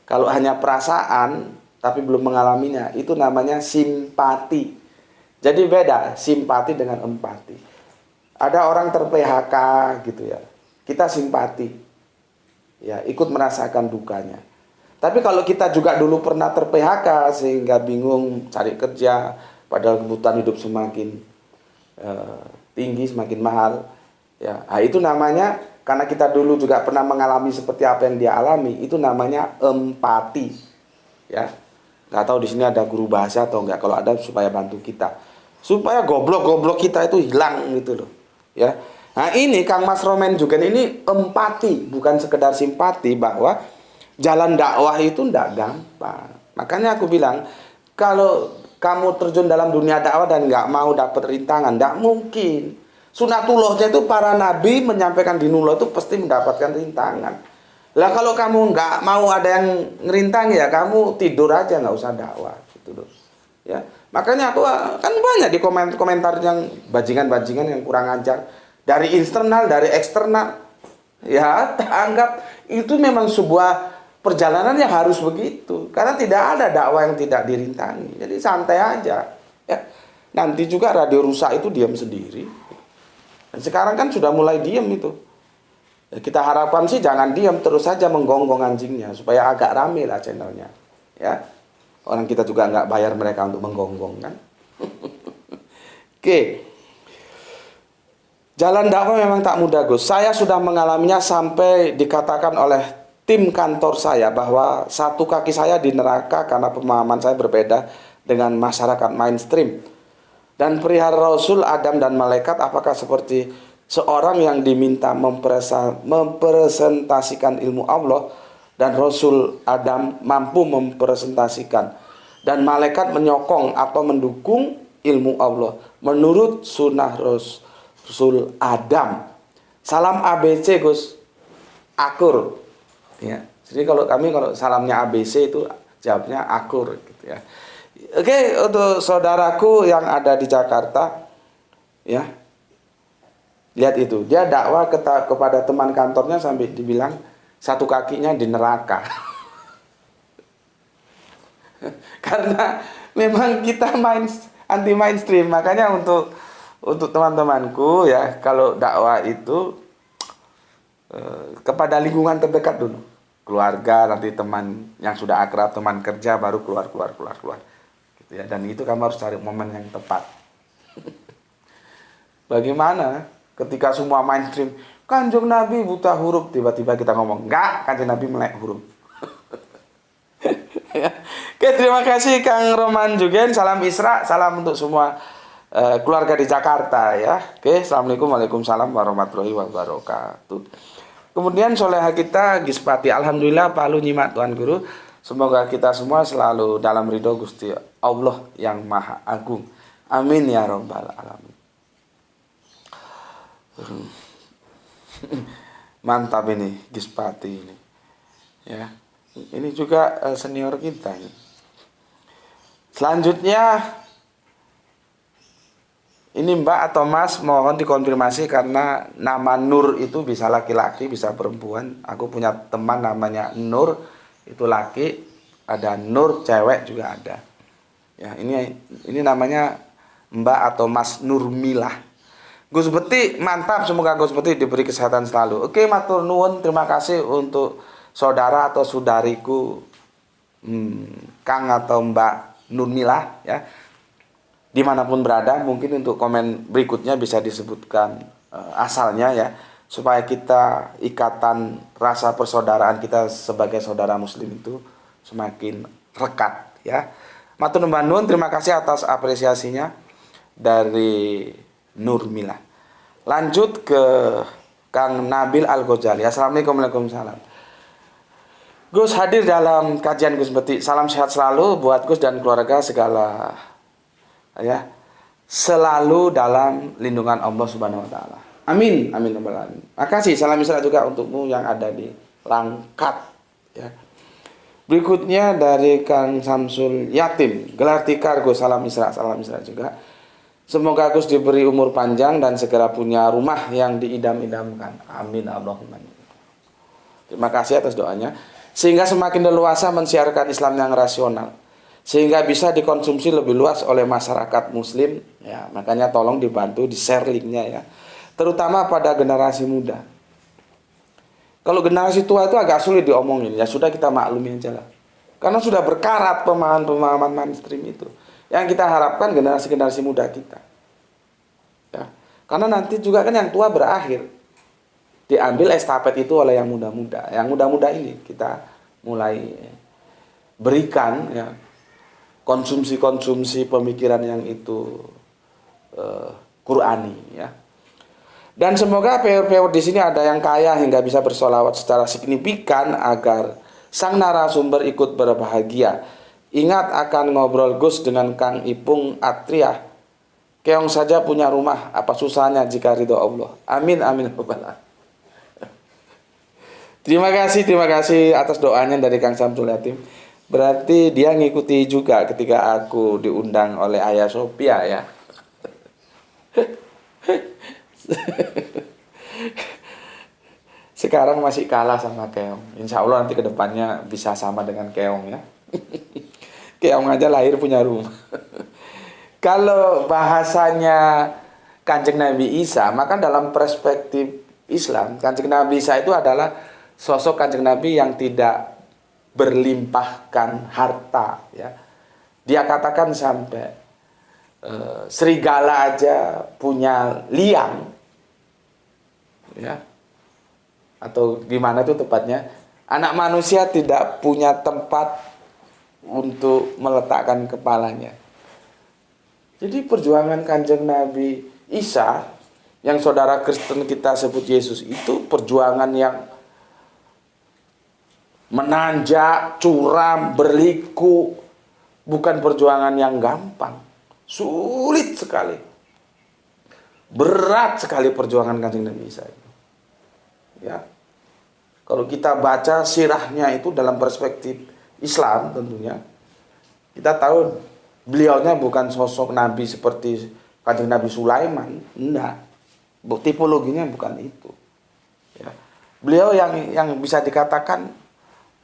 Kalau hanya perasaan tapi belum mengalaminya, itu namanya simpati. Jadi beda simpati dengan empati. Ada orang ter-PHK gitu ya, kita simpati, ya ikut merasakan dukanya. Tapi kalau kita juga dulu pernah ter-PHK sehingga bingung cari kerja, padahal kebutuhan hidup semakin tinggi, semakin mahal ya. Nah, itu namanya, karena kita dulu juga pernah mengalami seperti apa yang dia alami, itu namanya empati ya. Nggak tahu di sini ada guru bahasa atau enggak, kalau ada supaya bantu kita, supaya goblok-goblok kita itu hilang gitu loh ya. Nah ini Kang Mas Roman juga ini empati, bukan sekedar simpati, bahwa jalan dakwah itu enggak gampang. Makanya aku bilang, kalau kamu terjun dalam dunia dakwah dan nggak mau dapat rintangan, nggak mungkin. Sunatullahnya itu para nabi menyampaikan dinullah itu pasti mendapatkan rintangan. Lah kalau kamu nggak mau ada yang ngerintang, ya kamu tidur aja, nggak usah dakwah gitu loh. Ya, makanya aku kan banyak di komentar yang bajingan-bajingan yang kurang ajar dari internal, dari eksternal. Ya, anggap itu memang sebuah perjalanan yang harus begitu. Karena tidak ada dakwah yang tidak dirintangi. Jadi santai aja. Ya. Nanti juga radio rusak itu diam sendiri. Dan sekarang kan sudah mulai diam itu. Ya, kita harapkan sih jangan diam, terus saja menggonggong anjingnya supaya agak rame lah channelnya. Ya. Orang kita juga nggak bayar mereka untuk menggonggong kan. Oke. Jalan dakwah memang tak mudah, Gus. Saya sudah mengalaminya sampai dikatakan oleh tim kantor saya bahwa satu kaki saya di neraka karena pemahaman saya berbeda dengan masyarakat mainstream. Dan perihal Rasul, Adam, dan malaikat, apakah seperti seorang yang diminta mempresentasikan ilmu Allah dan Rasul Adam mampu mempresentasikan dan malaikat menyokong atau mendukung ilmu Allah menurut sunnah Rasul Adam. Salam ABC, Gus. Akur. Ya. Jadi kalau salamnya ABC itu jawabnya akur gitu ya. Oke, untuk saudaraku yang ada di Jakarta, ya, lihat itu, dia dakwah kepada teman kantornya sampai dibilang satu kakinya di neraka. Karena memang kita anti mainstream, makanya untuk teman-temanku ya, kalau dakwah itu kepada lingkungan terdekat dulu, keluarga, nanti teman yang sudah akrab, teman kerja, baru keluar. Gitu ya. Dan itu kamu harus cari momen yang tepat. Bagaimana ketika semua mainstream, Kanjeng Nabi buta huruf, tiba-tiba kita ngomong, enggak, Kanjeng Nabi melek huruf. Ya. Oke, terima kasih Kang Roman Jugen, salam Isra, salam untuk semua keluarga di Jakarta ya. Oke, assalamualaikum, waalaikumsalam warahmatullahi wabarakatuh. Kemudian soleha kita Gispati, alhamdulillah Palu nyimak Tuan Guru. Semoga kita semua selalu dalam ridho Gusti Allah yang Maha Agung. Amin ya Rabbal Alamin. Mantap ini Gispati ini. Ya. Ini juga senior kita ini. Selanjutnya ini Mbak atau Mas, mohon dikonfirmasi karena nama Nur itu bisa laki-laki, bisa perempuan. Aku punya teman namanya Nur, itu laki, ada Nur cewek juga ada. Ya, ini namanya Mbak atau Mas Nurmilah. Gus Beti, mantap, semoga Gus Beti diberi kesehatan selalu. Oke, matur nuwun, terima kasih untuk saudara atau saudariku Kang atau Mbak Nurmilah ya. Dimanapun berada, mungkin untuk komen berikutnya bisa disebutkan asalnya ya, supaya kita ikatan rasa persaudaraan kita sebagai saudara muslim itu semakin rekat ya. Matur nuwun, terima kasih atas apresiasinya dari Nurmilah. Lanjut ke Kang Nabil Al-Ghazali. Assalamualaikum, waalaikumsalam. Gus hadir dalam kajian Gus Beti. Salam sehat selalu buat Gus dan keluarga segala ya, selalu dalam lindungan Allah Subhanahu wa taala. Amin, amin rabbal alamin. Makasih, salam Isra juga untukmu yang ada di Langkat ya. Berikutnya dari Kang Samsul Yatim, gelar tikar Gus, salam Isra juga. Semoga Gus diberi umur panjang dan segera punya rumah yang diidam-idamkan. Amin Allahumma. Terima kasih atas doanya. Sehingga semakin leluasa mensiarkan Islam yang rasional, sehingga bisa dikonsumsi lebih luas oleh masyarakat muslim ya. Makanya tolong dibantu di-share linknya ya, terutama pada generasi muda. Kalau generasi tua itu agak sulit diomongin, ya sudah kita maklumi aja lah, karena sudah berkarat pemahaman mainstream itu. Yang kita harapkan generasi muda kita ya. Karena nanti juga kan yang tua berakhir, diambil estafet itu oleh yang muda-muda. Yang muda-muda ini kita mulai berikan ya, konsumsi pemikiran yang itu Qurani ya. Dan semoga PR di sini ada yang kaya hingga bisa bersolawat secara signifikan agar sang narasumber ikut berbahagia. Ingat akan ngobrol Gus dengan Kang Ipung Atria. Keong saja punya rumah, apa susahnya jika ridho Allah. Amin amin. Terima kasih atas doanya dari Kang Samsul Yatim. Berarti dia ngikuti juga ketika aku diundang oleh Ayah Sophia ya. Sekarang masih kalah sama keong. Insya Allah nanti kedepannya bisa sama dengan keong ya. Keong aja lahir punya rumah. Kalau bahasanya Kanjeng Nabi Isa, maka dalam perspektif Islam, Kanjeng Nabi Isa itu adalah sosok Kanjeng Nabi yang tidak berlimpahkan harta ya. Dia katakan sampai serigala aja punya liang ya, atau gimana itu tepatnya, anak manusia tidak punya tempat untuk meletakkan kepalanya. Jadi perjuangan Kanjeng Nabi Isa yang saudara Kristen kita sebut Yesus itu perjuangan yang menanjak, curam, berliku, bukan perjuangan yang gampang. Sulit sekali. Berat sekali perjuangan Kanjeng Nabi Isa itu. Ya. Kalau kita baca sirahnya itu dalam perspektif Islam tentunya, kita tahu beliaunya bukan sosok nabi seperti Kanjeng Nabi Sulaiman, enggak. Tipologinya bukan itu. Ya. Beliau yang bisa dikatakan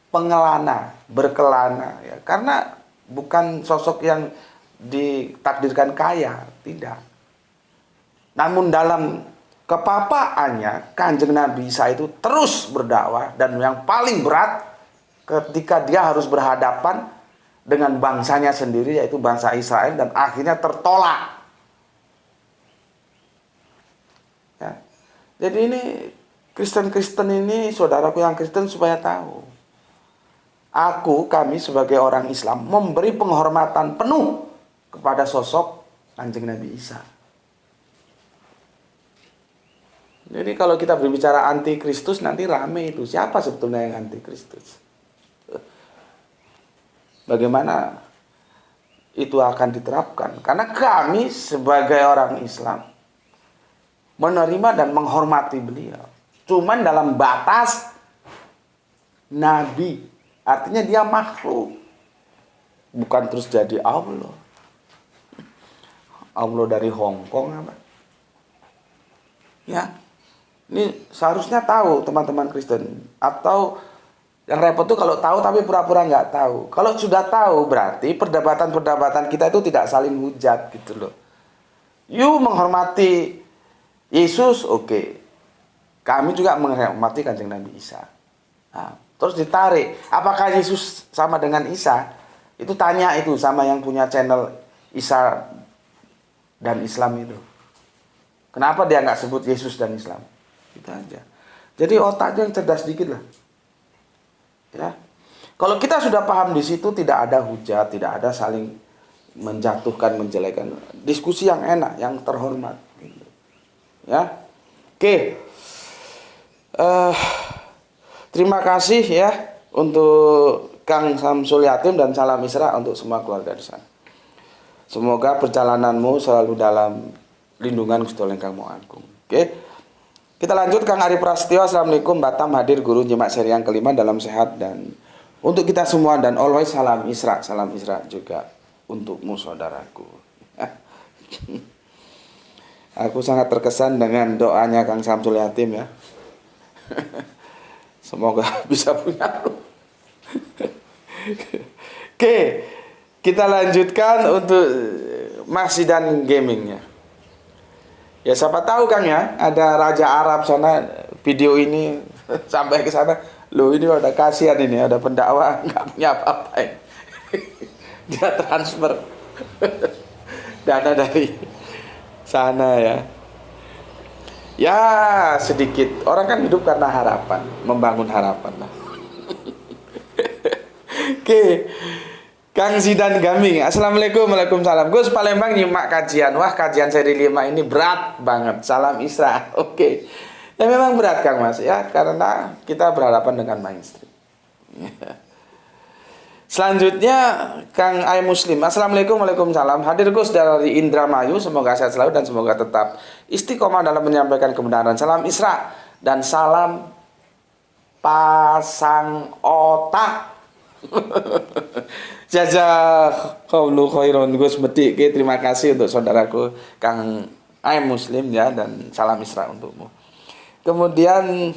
pengelana, berkelana ya. Karena bukan sosok yang ditakdirkan kaya, tidak. Namun dalam kepapaannya Kanjeng Nabi Isa itu terus berdakwah, dan yang paling berat ketika dia harus berhadapan dengan bangsanya sendiri, yaitu bangsa Israel, dan akhirnya tertolak. Ya. Jadi ini Kristen-Kristen ini, saudaraku yang Kristen, supaya tahu, kami sebagai orang Islam memberi penghormatan penuh kepada sosok Kanjeng Nabi Isa. Jadi kalau kita berbicara anti Kristus, nanti rame itu. Siapa sebetulnya yang anti Kristus? Bagaimana itu akan diterapkan? Karena kami sebagai orang Islam menerima dan menghormati beliau. Cuman dalam batas Nabi. Artinya dia makhluk. Bukan terus jadi Allah. Allah dari Hong Kong apa? Ya. Ini seharusnya tahu teman-teman Kristen. Atau yang repot tuh kalau tahu tapi pura-pura nggak tahu. Kalau sudah tahu berarti perdebatan-perdebatan kita itu tidak saling hujat gitu loh. You menghormati Yesus, oke. Kami juga menghormati Kanjeng Nabi Isa. Nah, terus ditarik, apakah Yesus sama dengan Isa? Itu tanya itu sama yang punya channel Isa dan Islam itu. Kenapa dia nggak sebut Yesus dan Islam? Itu aja. Jadi otaknya yang cerdas dikit lah. Ya. Kalau kita sudah paham di situ, tidak ada hujat, tidak ada saling menjatuhkan, menjelekan. Diskusi yang enak, yang terhormat. Ya, oke. Terima kasih ya untuk Kang Samsul Yatim, dan salam Isra untuk semua keluarga di sana. Semoga perjalananmu selalu dalam lindungan Gusti Allah Kang Maha Agung. Oke. Kita lanjut, Kang Ari Prasetyo. Assalamualaikum, Batam hadir guru nyimak seri yang kelima dalam sehat, dan untuk kita semua, dan always salam Isra juga untukmu saudaraku. Aku sangat terkesan dengan doanya Kang Samsul Yatim ya. Semoga bisa punya rumah. Oke, kita lanjutkan untuk masih dan gamingnya. Ya siapa tahu Kang ya, ada Raja Arab sana, video ini sampai ke sana. Loh ini ada kasihan ini, ada pendakwa nggak punya apa-apa ya. Dia transfer dana dari sana ya. Ya sedikit, orang kan hidup karena harapan, membangun harapan lah. Oke, Kang Zidan Gaming. Assalamualaikum, waalaikumsalam. Gus Palembang nyimak kajian. Wah, kajian seri 5 ini berat banget. Salam Isra. Oke. Ya memang berat Kang Mas ya, karena kita berhadapan dengan mainstream. Selanjutnya Kang Ai Muslim. Assalamualaikum, waalaikumsalam. Hadir Gus dari Indramayu. Semoga sehat selalu dan semoga tetap istiqomah dalam menyampaikan kebenaran. Salam Isra dan salam pasang otak. Jazakallahu khairan Gus Medik. Terima kasih untuk saudaraku Kang Ai Muslim ya, dan salam Isra untukmu. Kemudian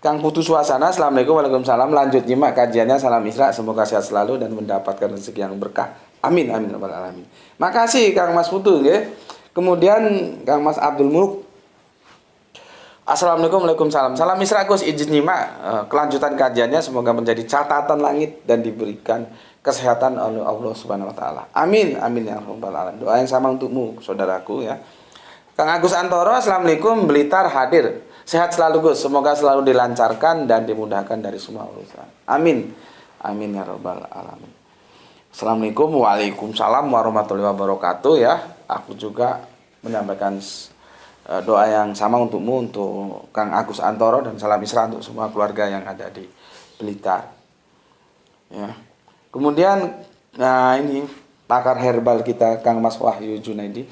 Kang Putu Suasana, Assalamualaikum, waalaikumsalam. Lanjut nyimak kajiannya, salam Isra, semoga sehat selalu dan mendapatkan rezeki yang berkah. Amin, amin, rabbal alamin. Makasih Kang Mas Putu, ya. Kemudian Kang Mas Abdul Muluk, Assalamualaikum, waalaikumsalam. Salam Isra Gus, izin nyimak kelanjutan kajiannya, semoga menjadi catatan langit dan diberikan kesehatan oleh Allah Subhanahu Wa Taala. Amin, amin ya rabbal alamin. Doa yang sama untukmu, saudaraku, ya. Kang Agus Antoro, Assalamualaikum, Blitar hadir. Sehat selalu Gus, semoga selalu dilancarkan dan dimudahkan dari semua urusan. Amin, amin ya rabbal alamin. Assalamualaikum, waalaikumsalam warahmatullahi wabarakatuh, ya. Aku juga menyampaikan doa yang sama untukmu, untuk Kang Agus Antoro, dan salam Isra untuk semua keluarga yang ada di Blitar, ya. Kemudian, nah ini pakar herbal kita, Kang Mas Wahyu Junaidi.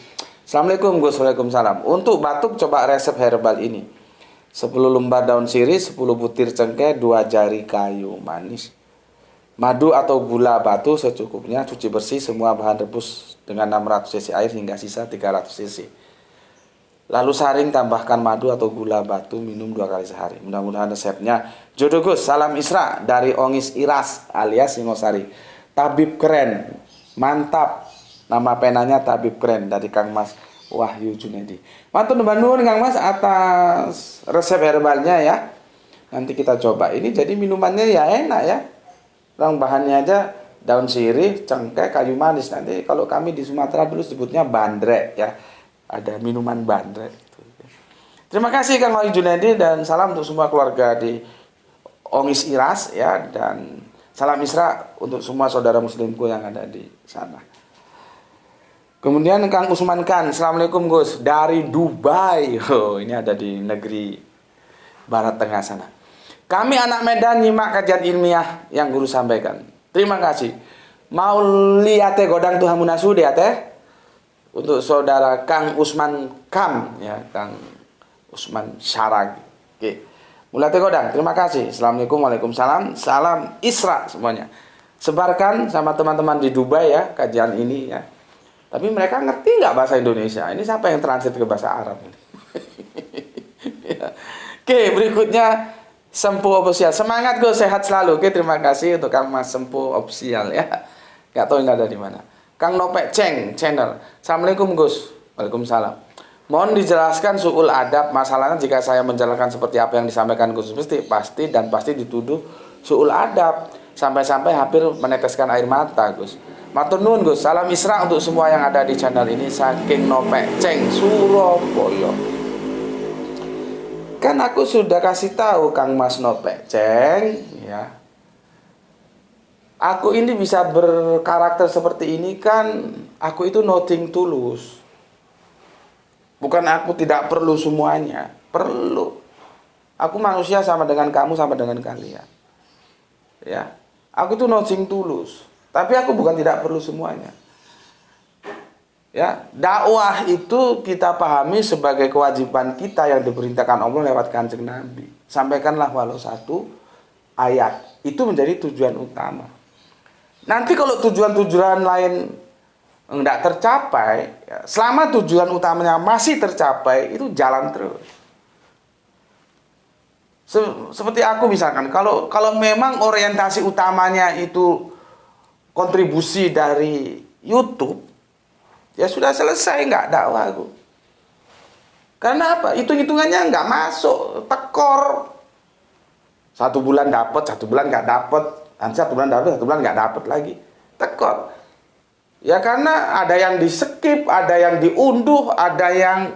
Assalamualaikum Gus, waalaikumsalam. Untuk batuk coba resep herbal ini. 10 lembar daun sirih, 10 butir cengkeh, 2 jari kayu manis, madu atau gula batu secukupnya, cuci bersih semua bahan, rebus dengan 600 cc air hingga sisa 300 cc. Lalu saring, tambahkan madu atau gula batu, minum 2 kali sehari. Mudah-mudahan resepnya jodoh Gus. Salam Isra dari Ongis Iras alias Singosari. Tabib keren, mantap. Nama penanya Tabib keren, dari Kang Mas Wahyu Junaidi. Mantun nuwun Kang Mas atas resep herbalnya, ya. Nanti kita coba. Ini jadi minumannya ya enak, ya. Orang bahannya aja daun sirih, cengkeh, kayu manis. Nanti kalau kami di Sumatera dulu sebutnya bandrek, ya. Ada minuman bandrek. Terima kasih Kang Wahyu Junaidi, dan salam untuk semua keluarga di Ongis Iras, ya, dan salam Isra untuk semua saudara muslimku yang ada di sana. Kemudian Kang Usman Khan, Assalamualaikum Gus, dari Dubai. Oh, ini ada di negeri barat tengah sana. Kami anak Medan nyimak kajian ilmiah yang guru sampaikan. Terima kasih. Mau lihat godang Tuhan munasude ya teh? Untuk saudara Kang Usman Khan, ya, Kang Usman Syaragi. Oke. Mulai godang. Terima kasih. Assalamualaikum, waalaikumsalam. Salam Isra semuanya. Sebarkan sama teman-teman di Dubai, ya, kajian ini, ya. Tapi mereka ngerti nggak bahasa Indonesia? Ini siapa yang transit ke bahasa Arab ini? Ya. Oke, berikutnya Sempu Official. Semangat Gus, sehat selalu. Oke, terima kasih untuk Kang Mas Sempu Official, ya. Gak tahu ini ada di mana. Kang Nopek Ceng channel. Assalamualaikum Gus. Waalaikumsalam. Mohon dijelaskan suul adab. Masalahnya jika saya menjalankan seperti apa yang disampaikan Gus pasti dituduh suul adab. Sampai-sampai hampir meneteskan air mata Gus. Matur nuwun Gus, salam Isra untuk semua yang ada di channel ini, saking Nopek Ceng, Surabaya. Kan aku sudah kasih tahu Kang Mas Nopek Ceng, ya. Aku ini bisa berkarakter seperti ini kan, aku itu nothing tulus. Bukan aku tidak perlu semuanya, perlu. Aku manusia sama dengan kamu, sama dengan kalian. Ya, aku itu nothing tulus. Tapi aku bukan tidak perlu semuanya. Ya, dakwah itu kita pahami sebagai kewajiban kita yang diperintahkan Allah lewat Kanjeng Nabi. Sampaikanlah walau satu ayat. Itu menjadi tujuan utama. Nanti kalau tujuan-tujuan lain enggak tercapai, ya, selama tujuan utamanya masih tercapai, itu jalan terus. Seperti aku misalkan, kalau memang orientasi utamanya itu kontribusi dari YouTube, ya sudah selesai, nggak dakwah aku. Karena apa? Hitung-hitungannya nggak masuk, tekor. 1 bulan dapat, 1 bulan nggak dapat, nanti 1 bulan dapat, 1 bulan nggak dapat lagi, tekor. Ya karena ada yang di skip, ada yang diunduh, ada yang,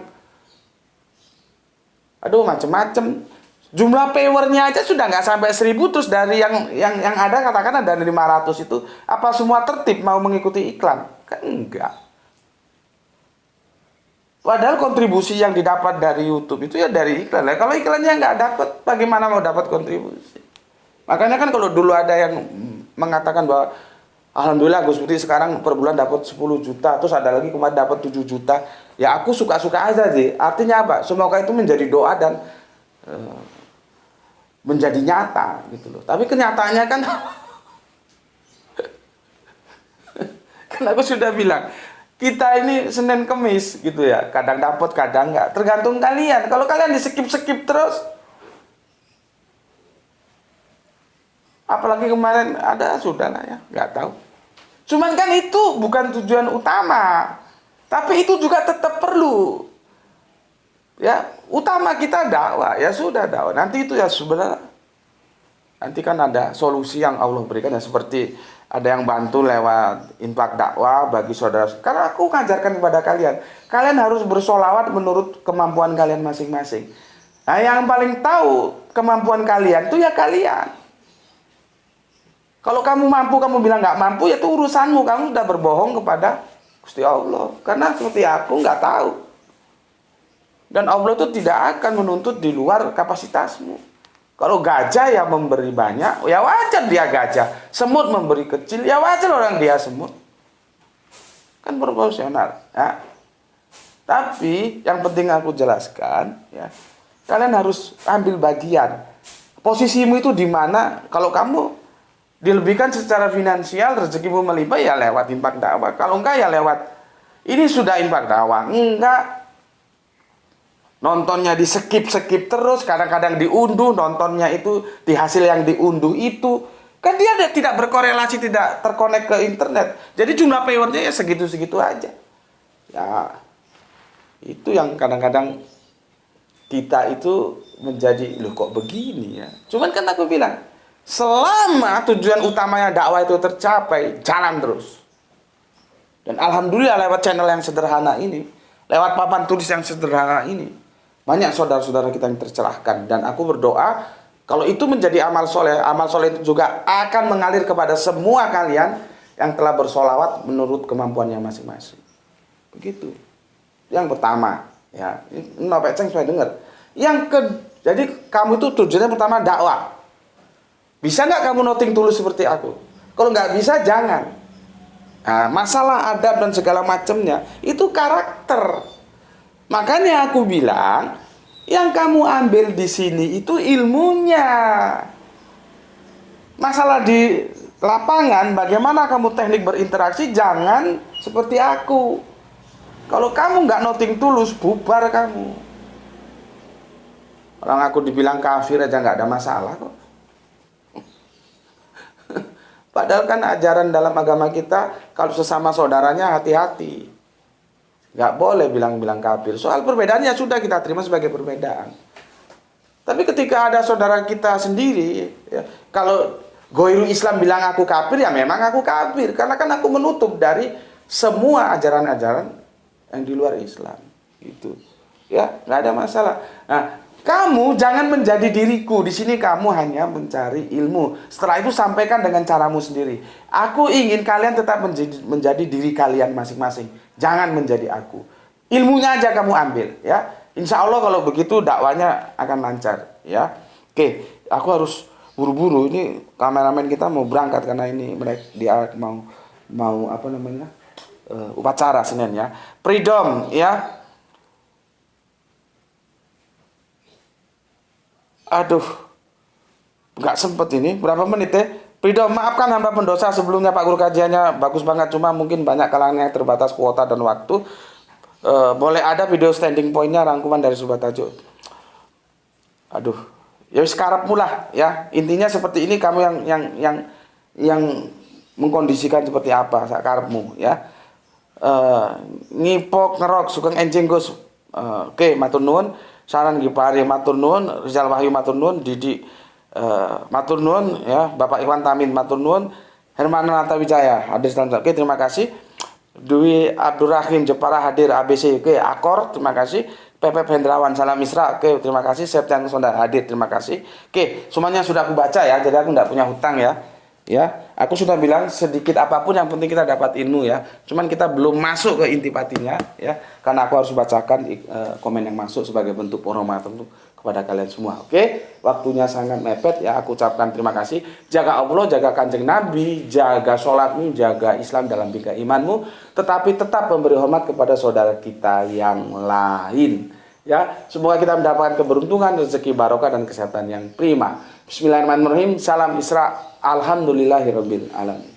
aduh macem-macem. Jumlah payernya aja sudah nggak sampai 1000, terus dari yang ada katakan ada 500 itu, apa semua tertib mau mengikuti iklan? Kan enggak. Padahal kontribusi yang didapat dari YouTube itu ya dari iklan. Nah, kalau iklannya nggak dapat, bagaimana mau dapat kontribusi? Makanya kan kalau dulu ada yang mengatakan bahwa alhamdulillah Gus Putih sekarang per bulan dapat 10 juta, terus ada lagi kemarin dapat 7 juta. Ya aku suka-suka aja sih. Artinya apa? Semoga itu menjadi doa dan menjadi nyata gitu loh. Tapi kenyataannya kan kan aku sudah bilang, kita ini Senin Kemis gitu ya, kadang dapat kadang enggak, tergantung kalian. Kalau kalian di skip terus, Apalagi kemarin ada, sudah lah ya, nggak tahu. Cuman kan itu bukan tujuan utama. Tapi itu juga tetap perlu. Ya, utama kita dakwah, ya sudah dakwah. Nanti itu ya sebenarnya nanti kan ada solusi yang Allah berikan ya, seperti ada yang bantu lewat infak dakwah bagi saudara. Karena aku ngajarkan kepada kalian, kalian harus bersolawat menurut kemampuan kalian masing-masing. Nah, yang paling tahu kemampuan kalian itu ya kalian. Kalau kamu mampu, kamu bilang nggak mampu, ya itu urusanmu. Kamu sudah berbohong kepada Gusti Allah. Karena seperti aku nggak tahu. Dan Allah itu tidak akan menuntut di luar kapasitasmu. Kalau gajah ya memberi banyak, ya wajar dia gajah. Semut memberi kecil, ya wajar orang dia semut. Kan proporsional. Ya. Tapi yang penting aku jelaskan, ya, kalian harus ambil bagian. Posisimu itu di mana? Kalau kamu dilebihkan secara finansial, rezekimu melimpah, ya lewat infak dakwah. Kalau enggak, ya lewat ini sudah infak dakwah. Enggak. Nontonnya di skip terus, kadang-kadang diunduh, nontonnya itu di hasil yang diunduh itu. Kan dia tidak berkorelasi, tidak terkonek ke internet. Jadi jumlah viewernya ya segitu-segitu aja. Ya, itu yang kadang-kadang kita itu menjadi, loh kok begini ya. Cuman kan aku bilang, selama tujuan utamanya dakwah itu tercapai, jalan terus. Dan alhamdulillah lewat channel yang sederhana ini, lewat papan tulis yang sederhana ini, banyak saudara-saudara kita yang tercerahkan. Dan aku berdoa, kalau itu menjadi amal soleh itu juga akan mengalir kepada semua kalian yang telah bersolawat menurut kemampuannya masing-masing. Begitu. Yang pertama, ya, ini Bapak Ceng supaya dengar. Jadi kamu itu tujuannya pertama dakwah. Bisa nggak kamu noting tulus seperti aku? Kalau nggak bisa, jangan. Nah, masalah adab dan segala macamnya itu karakter. Makanya aku bilang, yang kamu ambil di sini itu ilmunya. Masalah di lapangan, bagaimana kamu teknik berinteraksi, jangan seperti aku. Kalau kamu nggak noting tulus, bubar kamu. Orang aku dibilang kafir aja nggak ada masalah kok. Padahal kan ajaran dalam agama kita, kalau sesama saudaranya hati-hati. Nggak boleh bilang-bilang kafir. Soal perbedaannya sudah kita terima sebagai perbedaan. Tapi ketika ada saudara kita sendiri, ya, kalau Goirul Islam bilang aku kafir, ya memang aku kafir. Karena kan aku menutup dari semua ajaran-ajaran yang di luar Islam. Gitu. Ya, nggak ada masalah. Nah, kamu jangan menjadi diriku. Di sini kamu hanya mencari ilmu. Setelah itu sampaikan dengan caramu sendiri. Aku ingin kalian tetap menjadi diri kalian masing-masing. Jangan menjadi aku. Ilmunya aja kamu ambil, ya. Insya Allah kalau begitu dakwanya akan lancar, ya. Oke, aku harus buru-buru. Ini kameramen kita mau berangkat karena ini dia mau apa namanya? Upacara Senin, ya. Freedom, ya. Aduh, nggak sempet ini. Berapa menit ya? Freedom, maafkan hamba pendosa sebelumnya, Pak Guru, kajiannya bagus banget. Cuma mungkin banyak kalangan yang terbatas kuota dan waktu. Boleh ada video standing point-nya rangkuman dari Subhat Tajuk. Aduh, ya sekarang mula ya. Intinya seperti ini, kamu yang mengkondisikan seperti apa sakarepmu, ya. Ngipok ngerok sugeng enjing Gus. Oke, matur nuwun. Saran Gipari matur nuwun, Rizal Wahyu matur nuwun, Didi matur nuwun, ya, Bapak Iwan Tamin matur nuwun, Herman Nata Wijaya hadir dalam. Oke, terima kasih. Dwi Abdurrahim Jepara hadir ABC. Oke, Akor, terima kasih. Pepe Hendrawan Salam Isra. Oke, terima kasih. Septian Sonda hadir, terima kasih. Oke, semuanya sudah aku baca ya, jadi aku tidak punya hutang ya. Ya, aku sudah bilang sedikit apapun yang penting kita dapat ilmu ya. Cuman kita belum masuk ke intipatinya ya, karena aku harus bacakan komen yang masuk sebagai bentuk penghormatan kepada kalian semua. Oke, waktunya sangat mepet ya. Aku ucapkan terima kasih. Jaga Allah, jaga Kanjeng Nabi, jaga sholatmu, jaga Islam dalam bingkai imanmu, tetapi tetap memberi hormat kepada saudara kita yang lain. Ya, semoga kita mendapatkan keberuntungan, rezeki barokah dan kesehatan yang prima. Bismillahirrahmanirrahim. Salam Isra. Alhamdulillahirabbil alamin.